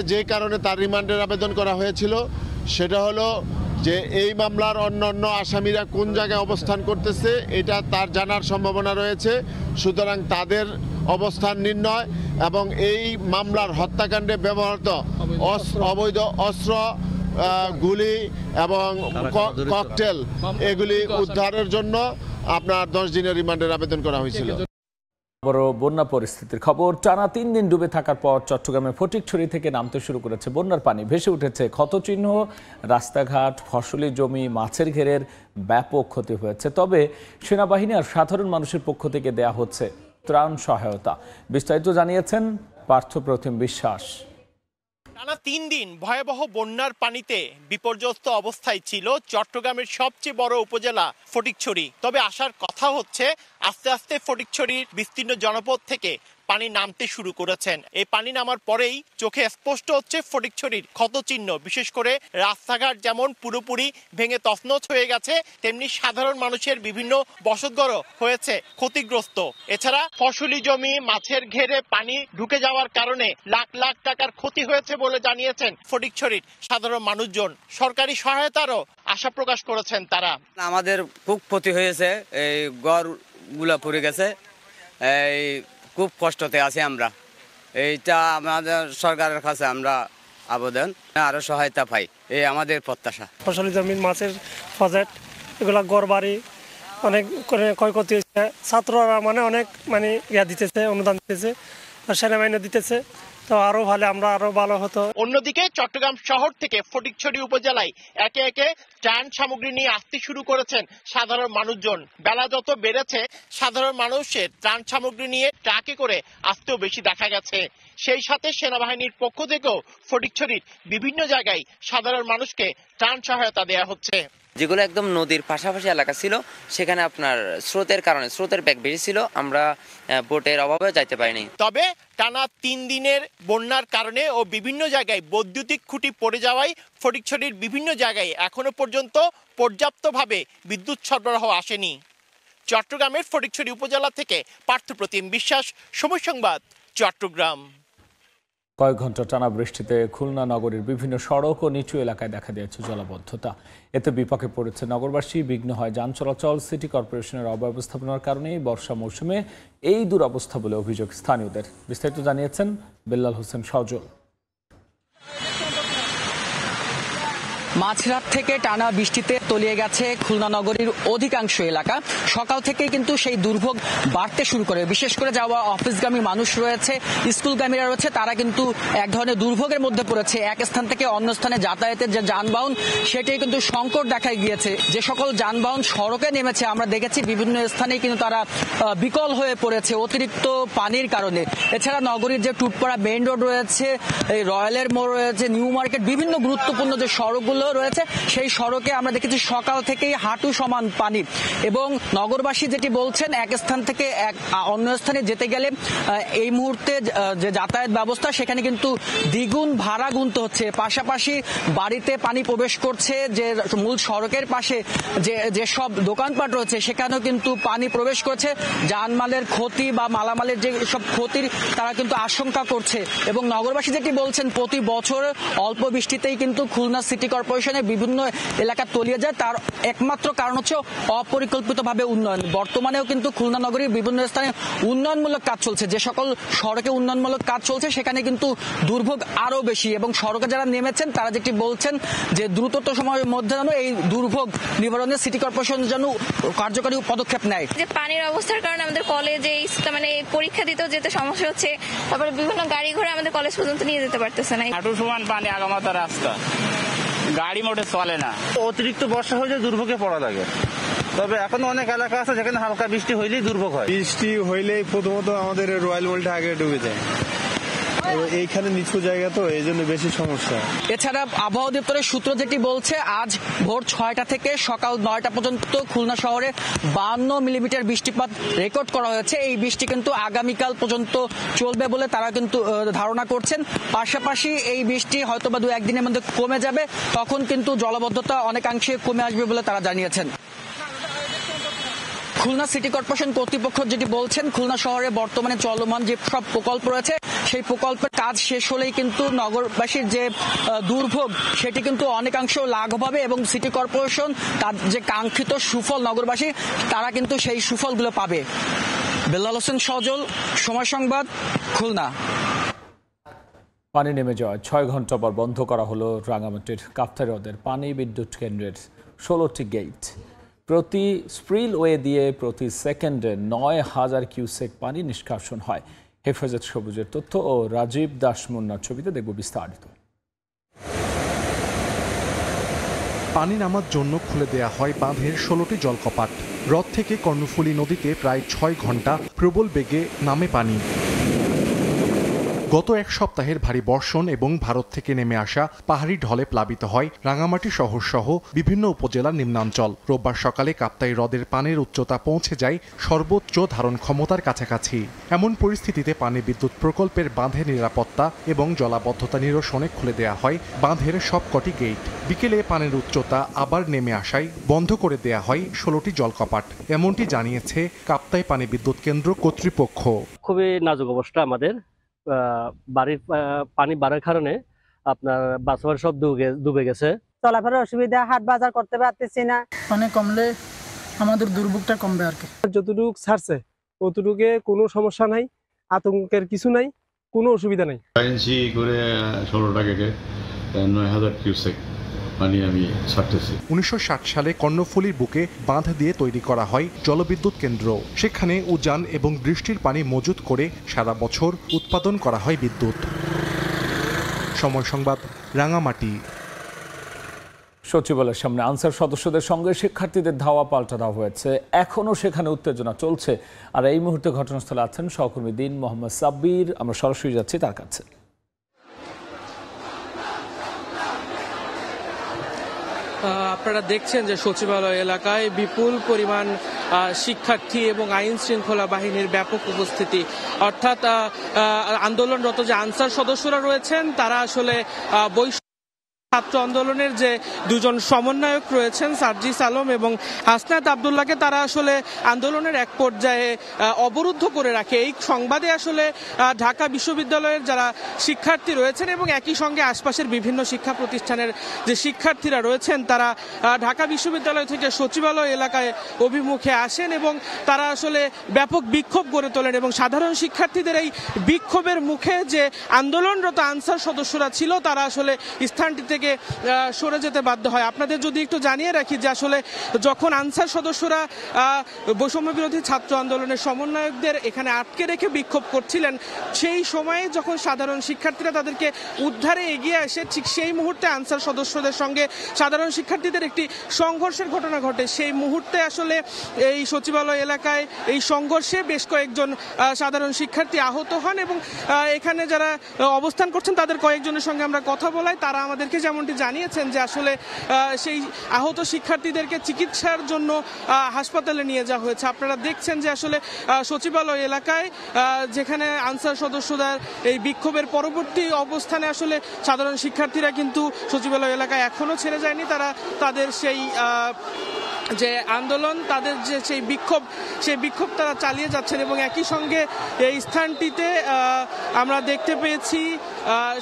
Speaker 26: যেই কারণে তার রিমান্ডের আবেদন করা হয়েছিল সেটা হলো যে এই মামলার অন্যান্য আসামিরা কোন জায়গায় অবস্থান করতেছে এটা তার জানার সম্ভাবনা রয়েছে। সুতরাং তাদের অবস্থান নির্ণয় এবং এই মামলার হত্যাকাণ্ডে ব্যবহৃত অবৈধ অস্ত্র, গুলি এবং ককটেল এগুলি উদ্ধারের জন্য আপনার 10 দিনের রিমান্ডের আবেদন করা হয়েছিল।
Speaker 1: বড় বন্যা পরিস্থিতির খবর। টানা 3 দিন ডুবে থাকার পর চট্টগ্রামের ফটিকছড়ি থেকে নামতে শুরু করেছে বন্যার পানি। ভেসে উঠেছে ক্ষতচিহ্ন, রাস্তাঘাট, ফসলি জমি, মাছের ঘেরের ব্যাপক ক্ষতি হয়েছে। তবে সেনাবাহিনী আর সাধারণ মানুষের পক্ষ থেকে দেয়া হচ্ছে ত্রাণ সহায়তা। বিস্তারিত জানিয়েছেন পার্থপ্রতিম বিশ্বাস।
Speaker 27: টানা 3 দিন ভয়াবহ বন্যার পানিতে বিপর্যস্ত অবস্থায় ছিল চট্টগ্রামের সবচেয়ে বড় উপজেলা ফটিকছড়ি। তবে আসার কথা হচ্ছে আস্তে আস্তে ফটিকছড়ির বিস্তীর্ণ জনপদ থেকে পানি নামতে শুরু করেছেন। এই পানি নামার পরেই চোখে স্পষ্ট হচ্ছে ফটিকছড়ির ক্ষতচিহ্ন। বিশেষ করে রাস্তাঘাট যেমন পুরোপুরি ভেঙে তছনছ হয়ে গেছে, তেমনি সাধারণ মানুষের বিভিন্ন বসতঘরও হয়েছে ক্ষতিগ্রস্ত। এছাড়া ফসলি জমি, মাছের ঘেরে পানি ঢুকে যাওয়ার কারণে লাখ লাখ টাকার ক্ষতি হয়েছে বলে জানিয়েছেন ফটিকছড়ির সাধারণ মানুষজন। সরকারি সহায়তারও আশা প্রকাশ করেছেন তারা।
Speaker 2: আমাদের খুব ক্ষতি হয়েছে, এই ঘরগুলা পড়ে গেছে, এই খুব কষ্টতে আছি আমরা। এইটা আমাদের সরকারের কাছে আমরা আবেদন আরো সহায়তা পাই, এই আমাদের প্রত্যাশা।
Speaker 6: ফসলি জমি, মাছের প্রজেক্ট, এগুলা ঘর বাড়ি অনেক ক্ষয়ক্ষতি হয়েছে। ছাত্ররা অনেক দিতেছে, অনুদান দিতেছে, সেনাবাহিনী দিতেছে, তো আরো ভালো, আমরা আরো ভালো হতো।
Speaker 27: অন্যদিকে চট্টগ্রাম শহর থেকে ফটিকছড়ি উপজেলায় একে একে ত্রাণ সামগ্রী নিয়ে আসতে শুরু করেছেন সাধারণ মানুষজন। বেলা যত বেড়েছে সাধারণ মানুষের ত্রাণ সামগ্রী নিয়ে ট্রাকে করে আসতেও বেশি দেখা গেছে। সেই সাথে সেনাবাহিনীর পক্ষ থেকেও ফটিকছড়ির বিভিন্ন জায়গায় সাধারণ মানুষকে ত্রাণ সহায়তা দেওয়া হচ্ছে।
Speaker 7: যেগুলো একদম নদীর পাশাপাশি এলাকা ছিল, সেখানে আপনার স্রোতের কারণে স্রোতের বেগ বেশি ছিল, আমরা বোটের অভাবে যাইতে পারিনি।
Speaker 27: তবে টানা 3 দিনের বন্যার কারণে ও বিভিন্ন জায়গায় বৈদ্যুতিক খুঁটি পড়ে যাওয়ায় ফটিকছড়ির বিভিন্ন জায়গায় এখনো পর্যন্ত পর্যাপ্তভাবে বিদ্যুৎ সরবরাহ আসেনি। চট্টগ্রামের ফটিকছড়ি উপজেলা থেকে পার্থপ্রতিম বিশ্বাস, সময় সংবাদ, চট্টগ্রাম।
Speaker 1: কয়েক ঘন্টা টানা বৃষ্টিতে খুলনা নগরীর বিভিন্ন সড়ক ও নিচু এলাকায় দেখা দিয়েছে জলাবদ্ধতা। এতে বিপাকে পড়েছে নগরবাসী, বিঘ্ন হয় যান চলাচল। সিটি কর্পোরেশনের অব্যবস্থাপনার কারণেই বর্ষা মৌসুমে এই দুরবস্থা বলে অভিযোগ স্থানীয়দের। বিস্তারিত জানিয়েছেন বেল্লাল হোসেন সজল।
Speaker 8: মাঝরাত থেকে টানা বৃষ্টিতে তলিয়ে গেছে খুলনা নগরীর অধিকাংশ এলাকা। সকাল থেকে কিন্তু সেই দুর্ভোগ বাড়তে শুরু করে। বিশেষ করে যাওয়া অফিসগামী মানুষ রয়েছে, স্কুলগামীরা রয়েছে, তারা কিন্তু এক ধরনের দুর্ভোগের মধ্যে পড়েছে। এক স্থান থেকে অন্য স্থানে যাতায়াতের যে যানবাহন, সেটাই কিন্তু সংকট দেখা গিয়েছে। যে সকল যানবাহন সড়কে নেমেছে আমরা দেখেছি বিভিন্ন স্থানেই কিন্তু তারা বিকল হয়ে পড়েছে অতিরিক্ত পানির কারণে। এছাড়া নগরীর যে টুটপাড়া মেইন রোড রয়েছে, এই রয়্যালের মোড় রয়েছে, নিউ মার্কেট, বিভিন্ন গুরুত্বপূর্ণ যে সড়কগুলো রয়েছে, সেই সড়কে আমরা দেখেছি সকাল থেকেই হাঁটু সমান পানি। এবং নগরবাসী যেটি বলছেন, এক স্থান থেকে অন্য স্থানে যেতে গেলে এই মুহূর্তে যে যাতায়াত ব্যবস্থা, সেখানে কিন্তু দ্বিগুণ ভাড়া গুনতে হচ্ছে। পাশাপাশি বাড়িতে পানি প্রবেশ করছে, যে মূল সড়কের পাশে যে সব দোকানপাট রয়েছে, সেখানেও কিন্তু পানি প্রবেশ করছে। জানমালের ক্ষতি বা মালামালের যে সব ক্ষতির তারা কিন্তু আশঙ্কা করছে। এবং নগরবাসী যেটি বলছেন, প্রতি বছর অল্প বৃষ্টিতেই কিন্তু খুলনা সিটি কর্পোরেশনের বিভিন্ন এলাকা তলিয়ে যায়। তার একমাত্র কারণ হচ্ছে অপরিকল্পিতভাবে উন্নয়ন। বর্তমানেও কিন্তু খুলনা নগরীর বিভিন্ন স্থানে উন্নয়নমূলক কাজ চলছে। যে সকল সড়কে উন্নয়নমূলক কাজ চলছে, সেখানে কিন্তু দুর্ভোগ আরো বেশি। এবং সড়কে যারা নেমেছেন তারা যেটি বলছেন, যে দ্রুততম সময়ের মধ্যে যেন এই দুর্ভোগ নিবারণে সিটি কর্পোরেশন যেন কার্যকরী পদক্ষেপ নেয়।
Speaker 9: যে পানির অবস্থার কারণে আমাদের কলেজে পরীক্ষা দিতেও যেতে সমস্যা হচ্ছে। তারপরে বিভিন্ন গাড়ি ঘোড়া আমাদের কলেজ পর্যন্ত নিয়ে যেতে পারতেছে না।
Speaker 10: হাঁটু সমান পানি, আগামাতা রাস্তা, গাড়ি মোটে চলে না। অতিরিক্ত বর্ষা হলে দুর্ভোগে পড়া লাগে। তবে এখন অনেক এলাকা আছে যেখানে হালকা বৃষ্টি হইলেই দুর্ভোগ হয়।
Speaker 11: বৃষ্টি হইলেই প্রথমত আমাদের রয়্যাল মলটা আগে ডুবে যায়। এইখানে নিচু জায়গা, তো এই জন্য বেশি সমস্যা।
Speaker 8: এছাড়া আবহাওয়া দপ্তরের সূত্র যেটি বলছে, আজ ভোর 6টা থেকে সকাল 9টা পর্যন্ত খুলনা শহরে 52 মিলিমিটার বৃষ্টিপাত রেকর্ড করা হয়েছে। এই বৃষ্টি কিন্তু আগামীকাল পর্যন্ত চলবে বলে তারা কিন্তু ধারণা করছেন। পাশাপাশি এই বৃষ্টি হয়তো বা 2-1 দিনের মধ্যে কমে যাবে, তখন কিন্তু জলাবদ্ধতা অনেকাংশে কমে আসবে বলে তারা জানিয়েছেন। খুলনা সিটি কর্পোরেশন কর্তৃপক্ষ যেটি বলছেন, খুলনা শহরে বর্তমানে চলমান যে সব প্রকল্প রয়েছে, সেই প্রকল্পের কাজ শেষ হলেই কিন্তু নগরবাসীর যে দুর্ভোগ, সেটি কিন্তু অনেকাংশ লাঘব হবে এবং সিটি কর্পোরেশন তার যে কাঙ্ক্ষিত সুফল নগরবাসী, তারা কিন্তু সেই সুফলগুলো পাবে। বেল্লাল হোসেন সজল, সময় সংবাদ, খুলনা।
Speaker 1: পানি নেমে যাওয়ায় 6 ঘন্টা পর বন্ধ করা হলো রাঙামাটির কাপ্তাই হ্রদের পানি বিদ্যুৎ কেন্দ্রের 16টি গেট। প্রতি স্প্রিলওয়ে দিয়ে প্রতি সেকেন্ডে 9000 কিউসেক পানি নিষ্কাশন হয়। হেফাজত সবুজের তথ্য ও রাজীব দাস মুন্নার ছবিতে দেখব বিস্তারিত।
Speaker 28: পানি নামার জন্য খুলে দেয়া হয় বাঁধের 16টি জলকপাট। হ্রদ থেকে কর্ণফুলী নদীতে প্রায় 6 ঘন্টা প্রবল বেগে নামে পানি। গত এক সপ্তাহের ভারী বর্ষণ এবং ভারত থেকে নেমে আসা পাহাড়ি ঢলে প্লাবিত হয় রাঙামাটি শহর সহ বিভিন্ন উপজেলার নিম্নাঞ্চল। রোববার সকালে কাপ্তাই হ্রদের পানির উচ্চতা পৌঁছে যায় সর্বোচ্চ ধারণ ক্ষমতার কাছাকাছি। এমন পরিস্থিতিতে পানি বিদ্যুৎ প্রকল্পের বাঁধের নিরাপত্তা এবং জলাবদ্ধতা নিরসনে খুলে দেয়া হয় বাঁধের সবকটি গেট। বিকেলে পানির উচ্চতা আবার নেমে আসায় বন্ধ করে দেয়া হয় 16টি জলকপাট। এমনটি জানিয়েছে কাপ্তাই পানি বিদ্যুৎ কেন্দ্র কর্তৃপক্ষ।
Speaker 12: খুবই নাজুক অবস্থা আমাদের, বাড়ির পানি বাড়ার কারণে আপনার বাসবার সব ডুবে গেছে।
Speaker 13: চলাফেরার অসুবিধা, হাট বাজার করতে পারতেছি না।
Speaker 15: পানি কমলে আমাদের দুর্ভোগটা কমবে আর কি।
Speaker 6: যতটুকু ছাড়ছে অতটুকু কোনো সমস্যা নাই, আতঙ্কের কিছু নাই, কোনো অসুবিধা নাই।
Speaker 16: করে 16টা গেটে 9000 কিউসেক পানি আমি ছাড়তেছি।
Speaker 28: 1960 সালে কর্ণফুলীর বুকে বাঁধ দিয়ে তৈরি করা হয় জলবিদ্যুৎ কেন্দ্র। সেখানে উজান এবং বৃষ্টির পানি মজুত করে সারা বছর উৎপাদন করা হয় বিদ্যুৎ। সময় সংবাদ, রাঙামাটি।
Speaker 1: সচিবালয়ের সামনে আনসার সদস্যদের সঙ্গে শিক্ষার্থীদের ধাওয়া পাল্টা দেওয়া হয়েছে। এখনও সেখানে উত্তেজনা চলছে। আর এই মুহূর্তে ঘটনাস্থলে আছেন সহকর্মী দিন মোহাম্মদ সাব্বির। আমরা সরাসরি যাচ্ছি তার কাছে।
Speaker 17: আপনারা দেখছেন যে সচিবালয় এলাকায় বিপুল পরিমাণ শিক্ষার্থী এবং আইন শৃঙ্খলা বাহিনীর ব্যাপক উপস্থিতি। অর্থাৎ আন্দোলনরত যে আনসার সদস্যরা রয়েছেন তারা আসলে ছাত্র আন্দোলনের যে দুজন সমন্বয়ক রয়েছেন সার্জিস আলম এবং হাসনাত আবদুল্লাহকে তারা আসলে আন্দোলনের এক পর্যায়ে অবরুদ্ধ করে রাখে। এই সংবাদে আসলে ঢাকা বিশ্ববিদ্যালয়ের যারা শিক্ষার্থী রয়েছেন এবং একই সঙ্গে আশপাশের বিভিন্ন শিক্ষা প্রতিষ্ঠানের যে শিক্ষার্থীরা রয়েছেন তারা ঢাকা বিশ্ববিদ্যালয় থেকে সচিবালয় এলাকায় অভিমুখে আসেন এবং তারা আসলে ব্যাপক বিক্ষোভ গড়ে তোলেন এবং সাধারণ শিক্ষার্থীদের এই বিক্ষোভের মুখে যে আন্দোলনরত আনসার সদস্যরা ছিল তারা আসলে স্থানটি থেকে সরে যেতে বাধ্য হয়। আপনাদের যদি একটু জানিয়ে রাখি যে আসলে যখন আনসার সদস্যরা বৈষম্য বিরোধী ছাত্র আন্দোলনের সমন্বয়কদের এখানে আটকে রেখে বিক্ষোভ করছিলেন, সেই সময়ে যখন সাধারণ শিক্ষার্থীরা তাদেরকে উদ্ধারে এগিয়ে আসে ঠিক সেই মুহূর্তে আনসার সদস্যদের সঙ্গে সাধারণ শিক্ষার্থীদের একটি সংঘর্ষের ঘটনা ঘটে। সেই মুহূর্তে আসলে এই সচিবালয় এলাকায় এই সংঘর্ষে বেশ কয়েকজন সাধারণ শিক্ষার্থী আহত হন এবং এখানে যারা অবস্থান করছেন তাদের কয়েকজনের সঙ্গে আমরা কথা বলাই। তারা আমাদেরকে যেমনটি জানিয়েছেন যে আসলে সেই আহত শিক্ষার্থীদেরকে চিকিৎসার জন্য হাসপাতালে নিয়ে যাওয়া হয়েছে। আপনারা দেখছেন যে আসলে সচিবালয় এলাকায় যেখানে আনসার সদস্যদের এই বিক্ষোভের পরবর্তী অবস্থানে আসলে সাধারণ শিক্ষার্থীরা কিন্তু সচিবালয় এলাকায় এখনো ছেড়ে যায়নি। তারা তাদের সেই যে আন্দোলন, তাদের যে সেই বিক্ষোভ তারা চালিয়ে যাচ্ছেন এবং একই সঙ্গে এই স্থানটিতে আমরা দেখতে পেয়েছি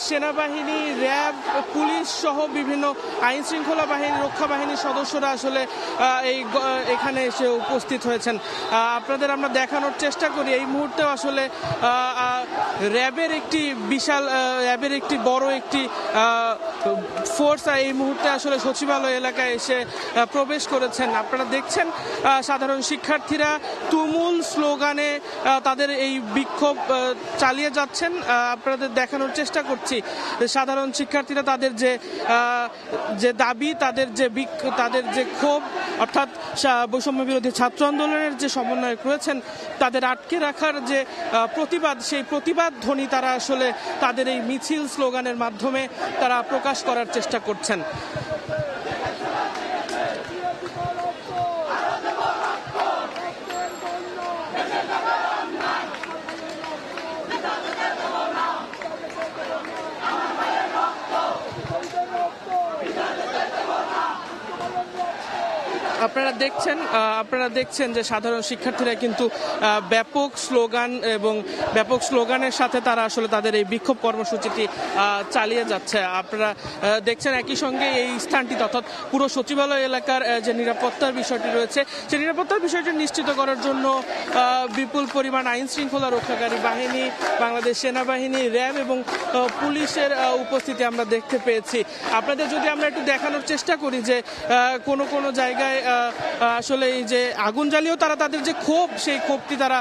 Speaker 17: সেনাবাহিনী, র্যাব, পুলিশ সহ বিভিন্ন আইন শৃঙ্খলা বাহিনী, রক্ষা বাহিনীর সদস্যরা আসলে এখানে এসে উপস্থিত হয়েছেন। আপনাদের আমরা দেখানোর চেষ্টা করি এই মুহূর্তেও আসলে র্যাবের একটি বড় একটি ফোর্স এই মুহূর্তে আসলে সচিবালয় এলাকায় এসে প্রবেশ করেছেন। আপনারা দেখছেন সাধারণ শিক্ষার্থীরা তুমুল স্লোগানে তাদের এই বিক্ষোভ চালিয়ে যাচ্ছেন। আপনাদের দেখানোর চেষ্টা করছি সাধারণ শিক্ষার্থীরা তাদের যে দাবি, তাদের যে ক্ষোভ, অর্থাৎ বৈষম্য বিরোধী ছাত্র আন্দোলনের যে সমন্বয়ক রয়েছেন তাদের আটকে রাখার যে প্রতিবাদ, সেই প্রতিবাদ ধ্বনি তারা আসলে তাদের এই মিছিল স্লোগানের মাধ্যমে তারা প্রকাশ করার চেষ্টা করছেন। আপনারা দেখছেন যে সাধারণ শিক্ষার্থীরা কিন্তু ব্যাপক স্লোগানের সাথে তারা আসলে তাদের এই বিক্ষোভ কর্মসূচিটি চালিয়ে যাচ্ছে। আপনারা দেখছেন একই সঙ্গে এই স্থানটি অর্থাৎ পুরো সচিবালয় এলাকার যে নিরাপত্তার বিষয়টি রয়েছে সেই নিরাপত্তার বিষয়টি নিশ্চিত করার জন্য বিপুল পরিমাণ আইন শৃঙ্খলা রক্ষাকারী বাহিনী, বাংলাদেশ সেনাবাহিনী, র্যাব এবং পুলিশের উপস্থিতি আমরা দেখতে পেয়েছি। আপনাদের যদি আমরা একটু দেখানোর চেষ্টা করি যে কোনো জায়গায় আসলে এই যে আগুন জ্বালিয়েও তারা তাদের যে ক্ষোভ, সেই ক্ষোভটি তারা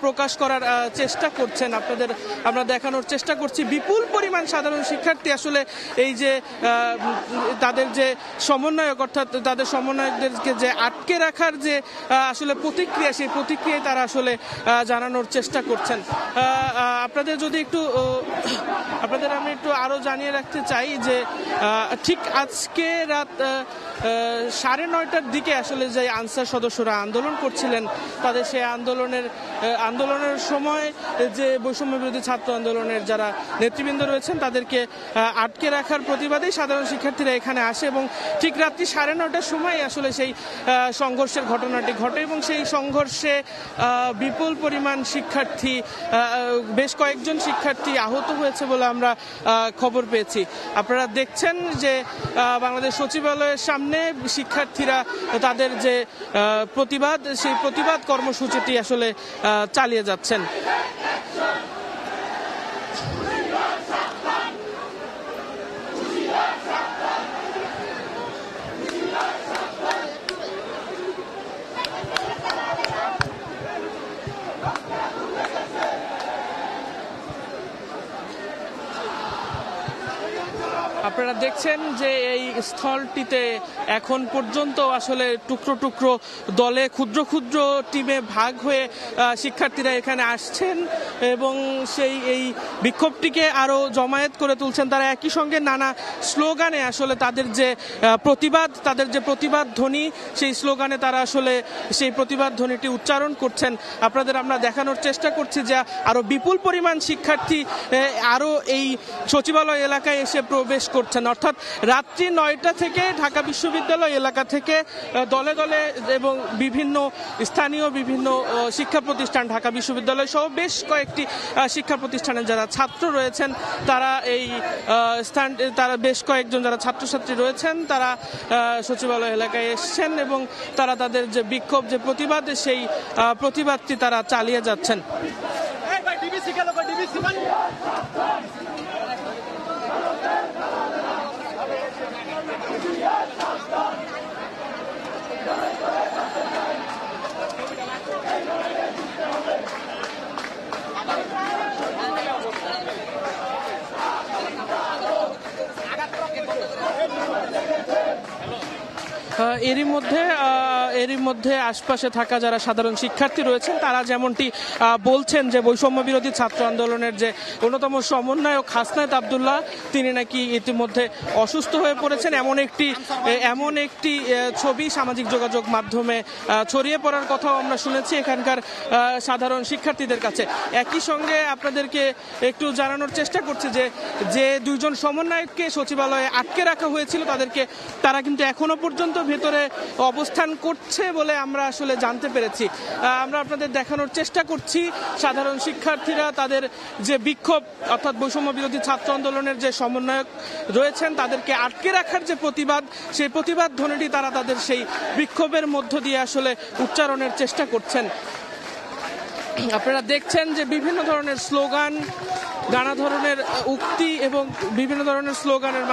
Speaker 17: প্রকাশ করার চেষ্টা করছেন। আমরা দেখানোর চেষ্টা করছি বিপুল পরিমাণ সাধারণ শিক্ষার্থী আসলে এই যে তাদের যে সমন্বয়ক, অর্থাৎ তাদের সমন্বয়কদেরকে যে আটকে রাখার যে আসলে প্রতিক্রিয়া, সেই প্রতিক্রিয়ায় তারা আসলে জানানোর চেষ্টা করছেন। আপনাদের আমি একটু আরো জানিয়ে রাখতে চাই যে ঠিক আজকে রাত 9:30টার দিকে আসলে যে আনসার সদস্যরা আন্দোলন করছিলেন, তাদের সেই আন্দোলনের সময় যে বৈষম্য বিরোধী ছাত্র আন্দোলনের যারা নেতৃবৃন্দ রয়েছেন তাদেরকে আটকে রাখার প্রতিবাদেই সাধারণ শিক্ষার্থীরা এখানে আসে এবং ঠিক রাত্রি 9:30টার সময় আসলে সেই সংঘর্ষের ঘটনাটি ঘটে এবং সেই সংঘর্ষে বিপুল পরিমাণ শিক্ষার্থী, বেশ কয়েকজন শিক্ষার্থী আহত হয়েছে বলে আমরা খবর পেয়েছি। আপনারা দেখছেন যে বাংলাদেশ সচিবালয়ের সামনে শিক্ষার্থীরা তাদের যে প্রতিবাদ, সেই প্রতিবাদ কর্মসূচিটি আসলে চালিয়ে যাচ্ছেন। আপনারা দেখছেন যে এই স্থলটিতে এখন পর্যন্ত আসলে টুকরো টুকরো দলে, ক্ষুদ্র ক্ষুদ্র টিমে ভাগ হয়ে শিক্ষার্থীরা এখানে আসছেন এবং এই বিক্ষোভটিকে আরো জমায়েত করে তুলছেন। তারা একই সঙ্গে নানা স্লোগানে আসলে তাদের যে প্রতিবাদ ধ্বনি, সেই স্লোগানে তারা আসলে সেই প্রতিবাদ ধ্বনিটি উচ্চারণ করছেন। আপনাদের আমরা দেখানোর চেষ্টা করছি যে আরো বিপুল পরিমাণ শিক্ষার্থী আরো এই সচিবালয় এলাকায় এসে প্রবেশ করছেন, অর্থাৎ রাত্রি 9টা থেকে ঢাকা বিশ্ববিদ্যালয় এলাকা থেকে দলে দলে এবং স্থানীয় বিভিন্ন শিক্ষা প্রতিষ্ঠান, ঢাকা বিশ্ববিদ্যালয় সহ বেশ কয়েকটি শিক্ষা প্রতিষ্ঠানের যারা ছাত্র রয়েছেন তারা বেশ কয়েকজন যারা ছাত্রছাত্রী রয়েছেন তারা সচিবালয় এলাকায় এসছেন এবং তারা তাদের যে বিক্ষোভ, যে প্রতিবাদ, সেই প্রতিবাদটি তারা চালিয়ে যাচ্ছেন। এরই মধ্যে আশপাশে থাকা যারা সাধারণ শিক্ষার্থী রয়েছেন তারা যেমনটি বলছেন যে বৈষম্য বিরোধী ছাত্র আন্দোলনের যে অন্যতম সমন্বয়ক হাসনাত আব্দুল্লাহ, তিনি নাকি ইতিমধ্যে অসুস্থ হয়ে পড়েছেন, এমন একটি ছবি সামাজিক যোগাযোগ মাধ্যমে ছড়িয়ে পড়ার কথাও আমরা শুনেছি এখানকার সাধারণ শিক্ষার্থীদের কাছে। একই সঙ্গে আপনাদেরকে একটু জানানোর চেষ্টা করছি যে দুইজন সমন্বয়ককে সচিবালয়ে আটকে রাখা হয়েছিল তারা কিন্তু এখনো পর্যন্ত ভেতরে অবস্থান করছে বলে আমরা আসলে জানতে পেরেছি। আমরা আপনাদের দেখানোর চেষ্টা করছি সাধারণ শিক্ষার্থীরা তাদের যে বিক্ষোভ, অর্থাৎ বৈষম্য বিরোধী ছাত্র আন্দোলনের যে সমন্বয়ক রয়েছেন তাদেরকে আটকে রাখার যে প্রতিবাদ, সেই প্রতিবাদ ধ্বনিটি তারা তাদের সেই বিক্ষোভের মধ্য দিয়ে আসলে উচ্চারণের চেষ্টা করছেন। আপনারা দেখছেন যে বিভিন্ন ধরনের স্লোগান, নানা ধরনের উক্তি এবং বিভিন্ন ধরনের স্লোগানের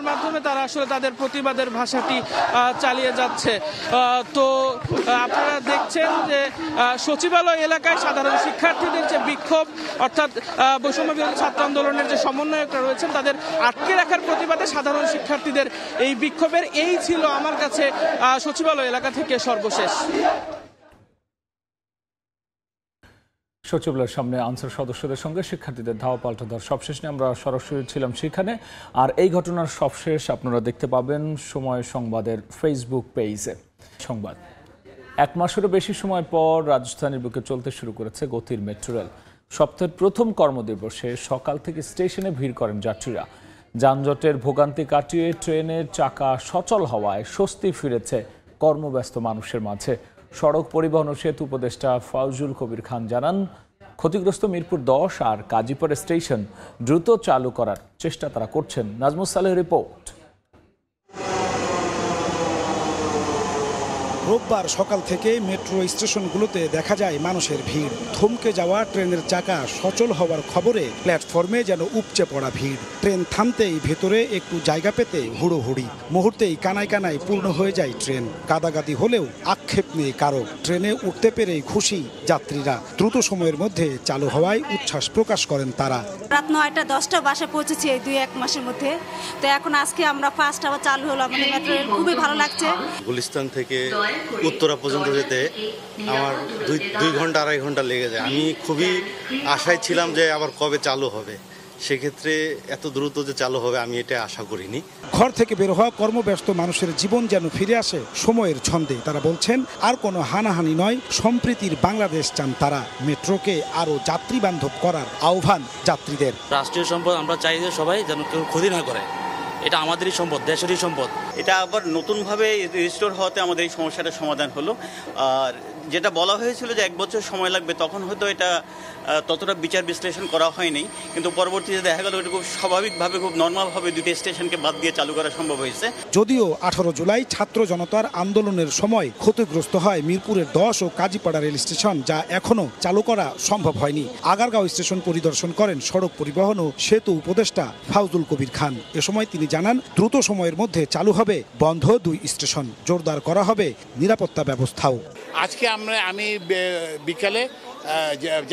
Speaker 17: মাধ্যমে তারা আসলে তাদের প্রতিবাদের ভাষাটি চালিয়ে যাচ্ছে। তো আপনারা দেখছেন যে সচিবালয় এলাকায় সাধারণ শিক্ষার্থীদের যে বিক্ষোভ, অর্থাৎ বৈষম্য বিরোধী ছাত্র আন্দোলনের যে সমন্বয়করা রয়েছেন তাদের আটকে রাখার প্রতিবাদে সাধারণ শিক্ষার্থীদের এই বিক্ষোভের এই ছিল আমার কাছে সচিবালয় এলাকা থেকে সর্বশেষ।
Speaker 1: সচিবালয়ের সামনে আনসার সদস্যদের সঙ্গে শিক্ষার্থীদের ধাওয়া পাল্টা দেওয়ার সবশেষ নিয়ে আমরা সরাসরি ছিলাম সেখানে। আর এই ঘটনার সবশেষ আপনারা দেখতে পাবেন সময় সংবাদের ফেসবুক পেজে। সংবাদ, 1 মাসেরও বেশি সময় পর রাজধানীর বুকে চলতে শুরু করেছে গতির মেট্রো রেল। সপ্তাহের প্রথম কর্মদিবসে সকাল থেকে স্টেশনে ভিড় করেন যাত্রীরা। যানজটের ভোগান্তি কাটিয়ে ট্রেনের চাকা সচল হওয়ায় স্বস্তি ফিরেছে কর্মব্যস্ত মানুষের মাঝে। সড়ক পরিবহন ও সেতু উপদেষ্টা ফাউজুল কবির খান জানান, ক্ষতিগ্রস্ত মিরপুর 10 আর কাজীপাড়া স্টেশন দ্রুত চালু করার চেষ্টা তারা করছেন। নাজমুস সালেহ রিপোর্ট।
Speaker 4: রোববার সকাল থেকে মেট্রো স্টেশনগুলোতে দেখা যায় মানুষের ভিড়। থমকে যাওয়া ট্রেনের চাকা সচল হওয়ার খবরে প্ল্যাটফর্মে যেন উপচে পড়া ভিড়। ট্রেন থামতেই ভেতরে একটু জায়গা পেতে হুড়োহুড়ি, মুহূর্তেই কানায় কানায় পূর্ণ হয়ে যায় ট্রেন। গাদাগাদি হলেও আক্ষেপ নেই কারো। ট্রেনে উঠতে পেরেই খুশি যাত্রীরা। দ্রুত সময়ের মধ্যে চালু হওয়ায় উচ্ছ্বাস প্রকাশ করেন তারা।
Speaker 14: রাত 9টা 10টা বাসায় পৌঁছেছি এই 2-1 মাসের মধ্যে। তো এখন আজকে আমরা ফার্স্ট আবার চালু হলো, আমাদের মেট্রো রেল খুবই ভালো লাগছে।
Speaker 18: গুলিস্তান থেকে উত্তরা পর্যন্ত যেতে আমার 2 ঘন্টা 2.5 ঘন্টা লেগে যায়। আমি খুবই আশায় ছিলাম যে আবার কবে চালু হবে, সেক্ষেত্রে এত দ্রুত যে চালু হবে আমি এটা আশা করিনি।
Speaker 4: ঘর থেকে বের হওয়া কর্মব্যস্ত মানুষের জীবন যেন ফিরে আসে সময়ের ছন্দে। তারা বলছেন আর কোনো হানাহানি নয়, সম্প্রীতির বাংলাদেশ চান তারা। মেট্রোকে আরো যাত্রী বান্ধব করার আহ্বান যাত্রীদের।
Speaker 19: রাষ্ট্রীয় সম্পদ আমরা চাই যে সবাই যেন কেউ ক্ষতি না করে, এটা আমাদেরই সম্পদ, দেশেরই সম্পদ।
Speaker 20: এটা আবার নতুনভাবে রিস্টোর হওয়াতে আমাদের এই সমস্যাটার সমাধান হলো। আর যেটা বলা হয়েছিল যে 1 বছর সময় লাগবে, তখন হয়তো এটা ততটা বিচার বিশ্লেষণ করা হয়নি, কিন্তু পরবর্তীতে দেখা গেল এটা খুব স্বাভাবিকভাবে, খুব নর্মালভাবে 2টি স্টেশনকে বাদ দিয়ে চালু করা সম্ভব হয়েছে।
Speaker 4: যদিও 18 জুলাই ছাত্র জনতার আন্দোলনের সময় ক্ষতিগ্রস্ত হয় মিরপুরের 10 ও কাজীপাড়া রেল স্টেশন, যা এখনো চালু করা সম্ভব হয়নি। আগারগাঁও স্টেশন পরিদর্শন করেন সড়ক পরিবহন ও সেতু উপদেষ্টা ফাউজুল কবির খান। এ সময় তিনি জানান, দ্রুত সময়ের মধ্যে চালু হবে বন্ধ 2 স্টেশন। জোরদার করা হবে নিরাপত্তা ব্যবস্থাও।
Speaker 24: আজকে আমি বিকালে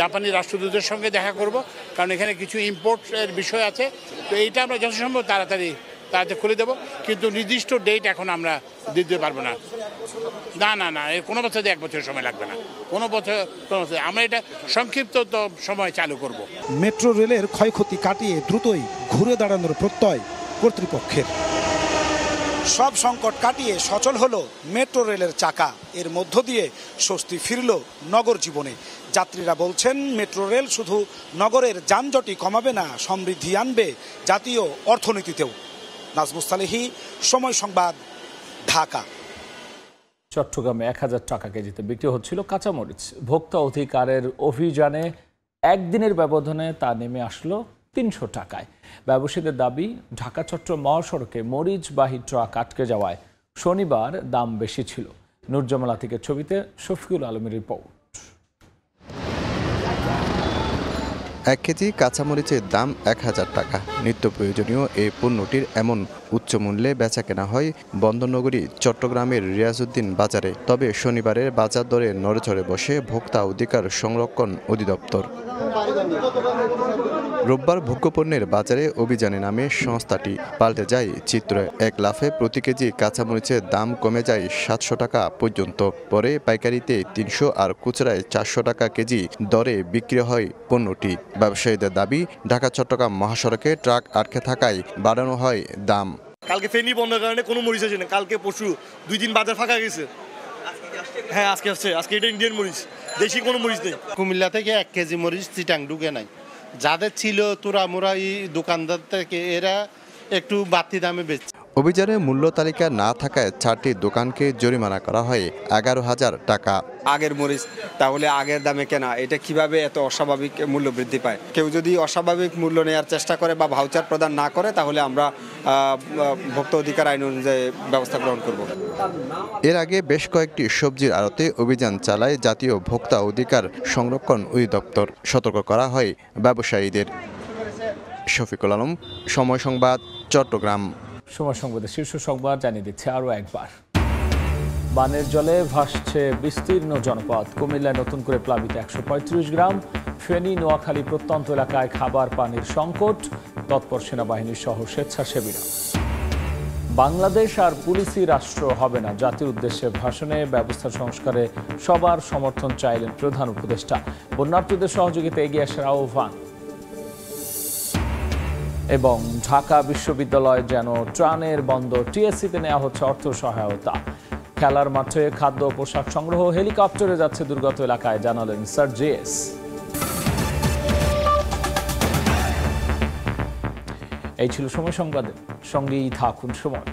Speaker 24: জাপানি রাষ্ট্রদূতের সঙ্গে দেখা করব, কারণ এখানে কিছু ইম্পোর্টের বিষয় আছে। তো এইটা আমরা যথাসম্ভব তাড়াতাড়ি খুলে দেবো, কিন্তু নির্দিষ্ট ডেট এখন আমরা দিতে পারবো না। না এর কোনো বছর 1 বছর সময় লাগবে না, কোনো বছর আমরা এটা সংক্ষিপ্ত সময় চালু করব।
Speaker 4: মেট্রো রেলের ক্ষয়ক্ষতি কাটিয়ে দ্রুতই ঘুরে দাঁড়ানোর প্রত্যয় কর্তৃপক্ষের। সব সংকট কাটিয়ে সচল হলো মেট্রো রেলের চাকা। এর মধ্য দিয়ে স্বস্তি ফিরল নগর জীবনে। যাত্রীরা বলছেন, মেট্রো রেল শুধু নগরের যানজটই কমাবে না, সমৃদ্ধি আনবে জাতীয় অর্থনীতিতেও। নাজমুস সালেহী, সময় সংবাদ, ঢাকা।
Speaker 1: চট্টগ্রামে 1000 টাকা কেজিতে বিক্রি হচ্ছিল কাঁচামরিচ। ভোক্তা অধিকারের অভিযানে একদিনের ব্যবধানে তা নেমে আসলো 300 টাকায়। ব্যবসায়ীদের দাবি, ঢাকা চট্টগ্রাম মহাসড়কে মরিচবাহী ট্রাক আটকে যাওয়ায় শনিবার দাম বেশি ছিল। নুরজামাল আতিকের ছবিতে শফিকুল আলমের রিপোর্ট।
Speaker 21: 1 কেজি কাঁচামরিচের দাম 1000 টাকা। নিত্য প্রয়োজনীয় এই পণ্যটির এমন উচ্চ মূল্যে বেচাকেনা হয় বন্দরনগরী চট্টগ্রামের রিয়াজউদ্দিন বাজারে। তবে শনিবারের বাজার দরে নড়েচড়ে বসে ভোক্তা অধিকার সংরক্ষণ অধিদপ্তর। রোববার ভোগ্যপণ্যের বাজারে অভিযানে নামে সংস্থাটি। পাল্টে যায় চিত্র। 1 লাফে প্রতি কেজি কাঁচামরিচের দাম কমে যায় 700 টাকা পর্যন্ত। পরে পাইকারিতে 300 আর খুচরায় 400 টাকা কেজি দরে বিক্রি হয় পণ্যটি। ব্যবসায়ীদের দাবি, ঢাকা চট্টগ্রাম মহাসড়কে ট্রাক আটকে থাকায় বাড়ানো হয় দাম।
Speaker 22: কালকে ফেনি বন্ধের কারণে কোনো মরিচ আসে না। কালকে পরশু 2 দিন বাজার ফাঁকা গেছে। হ্যাঁ, আজকে আসছে। আজকে এটা ইন্ডিয়ান মরিচ, দেশি কোনো মরিচ নেই।
Speaker 23: কুমিল্লা থেকে 1 কেজি মরিচ চিটাং ঢুকে নাই। যাদের ছিল তোরা দোকানদার থেকে, এরা একটু বাড়তি দামে বেচছে।
Speaker 21: অভিযানে মূল্য তালিকা না থাকায় 4টি দোকানকে জরিমানা করা হয় 11,000 টাকা।
Speaker 29: আগের মরিচ তাহলে আগের দামে কেনা, এটা কিভাবে এত অস্বাভাবিক মূল্য বৃদ্ধি পায়? কেউ যদি অস্বাভাবিক মূল্য নেওয়ার চেষ্টা করে বা ভাউচার প্রদান না করে, তাহলে আমরা ভোক্তা অধিকার আইন অনুযায়ী ব্যবস্থা গ্রহণ করব।
Speaker 21: এর আগে বেশ কয়েকটি সবজির আড়তে অভিযান চালায় জাতীয় ভোক্তা অধিকার সংরক্ষণ অধিদপ্তর। সতর্ক করা হয় ব্যবসায়ীদের। শফিকুল আলম, সময় সংবাদ, চট্টগ্রাম।
Speaker 1: সময় সংবাদের শীর্ষ সংবাদ জানিয়ে দিচ্ছে আরও একবার। বানের জলে ভাসছে বিস্তীর্ণ জনপদ। কুমিল্লায় নতুন করে প্লাবিত 135 গ্রাম। ফেনী, নোয়াখালী প্রত্যন্ত এলাকায় খাবার পানির সংকট। তৎপর সেনাবাহিনী সহ স্বেচ্ছাসেবীরা। বাংলাদেশ আর পুলিশি রাষ্ট্র হবে না। জাতির উদ্দেশ্যে ভাষণে ব্যবস্থা সংস্কারে সবার সমর্থন চাইলেন প্রধান উপদেষ্টা। বন্যার্তদের সহযোগিতা এগিয়ে আসার আহ্বান। এবং ঢাকা বিশ্ববিদ্যালয় যেন ত্রাণের বন্দর। টিএসসিতে নেওয়া হচ্ছে অর্থ সহায়তা। খেলার মাঠে খাদ্য পোশাক সংগ্রহ। হেলিকপ্টারে যাচ্ছে দুর্গত এলাকায়, জানালেন স্যার জেএস। এই ছিল সময় সংবাদে, সঙ্গেই থাকুন সময়।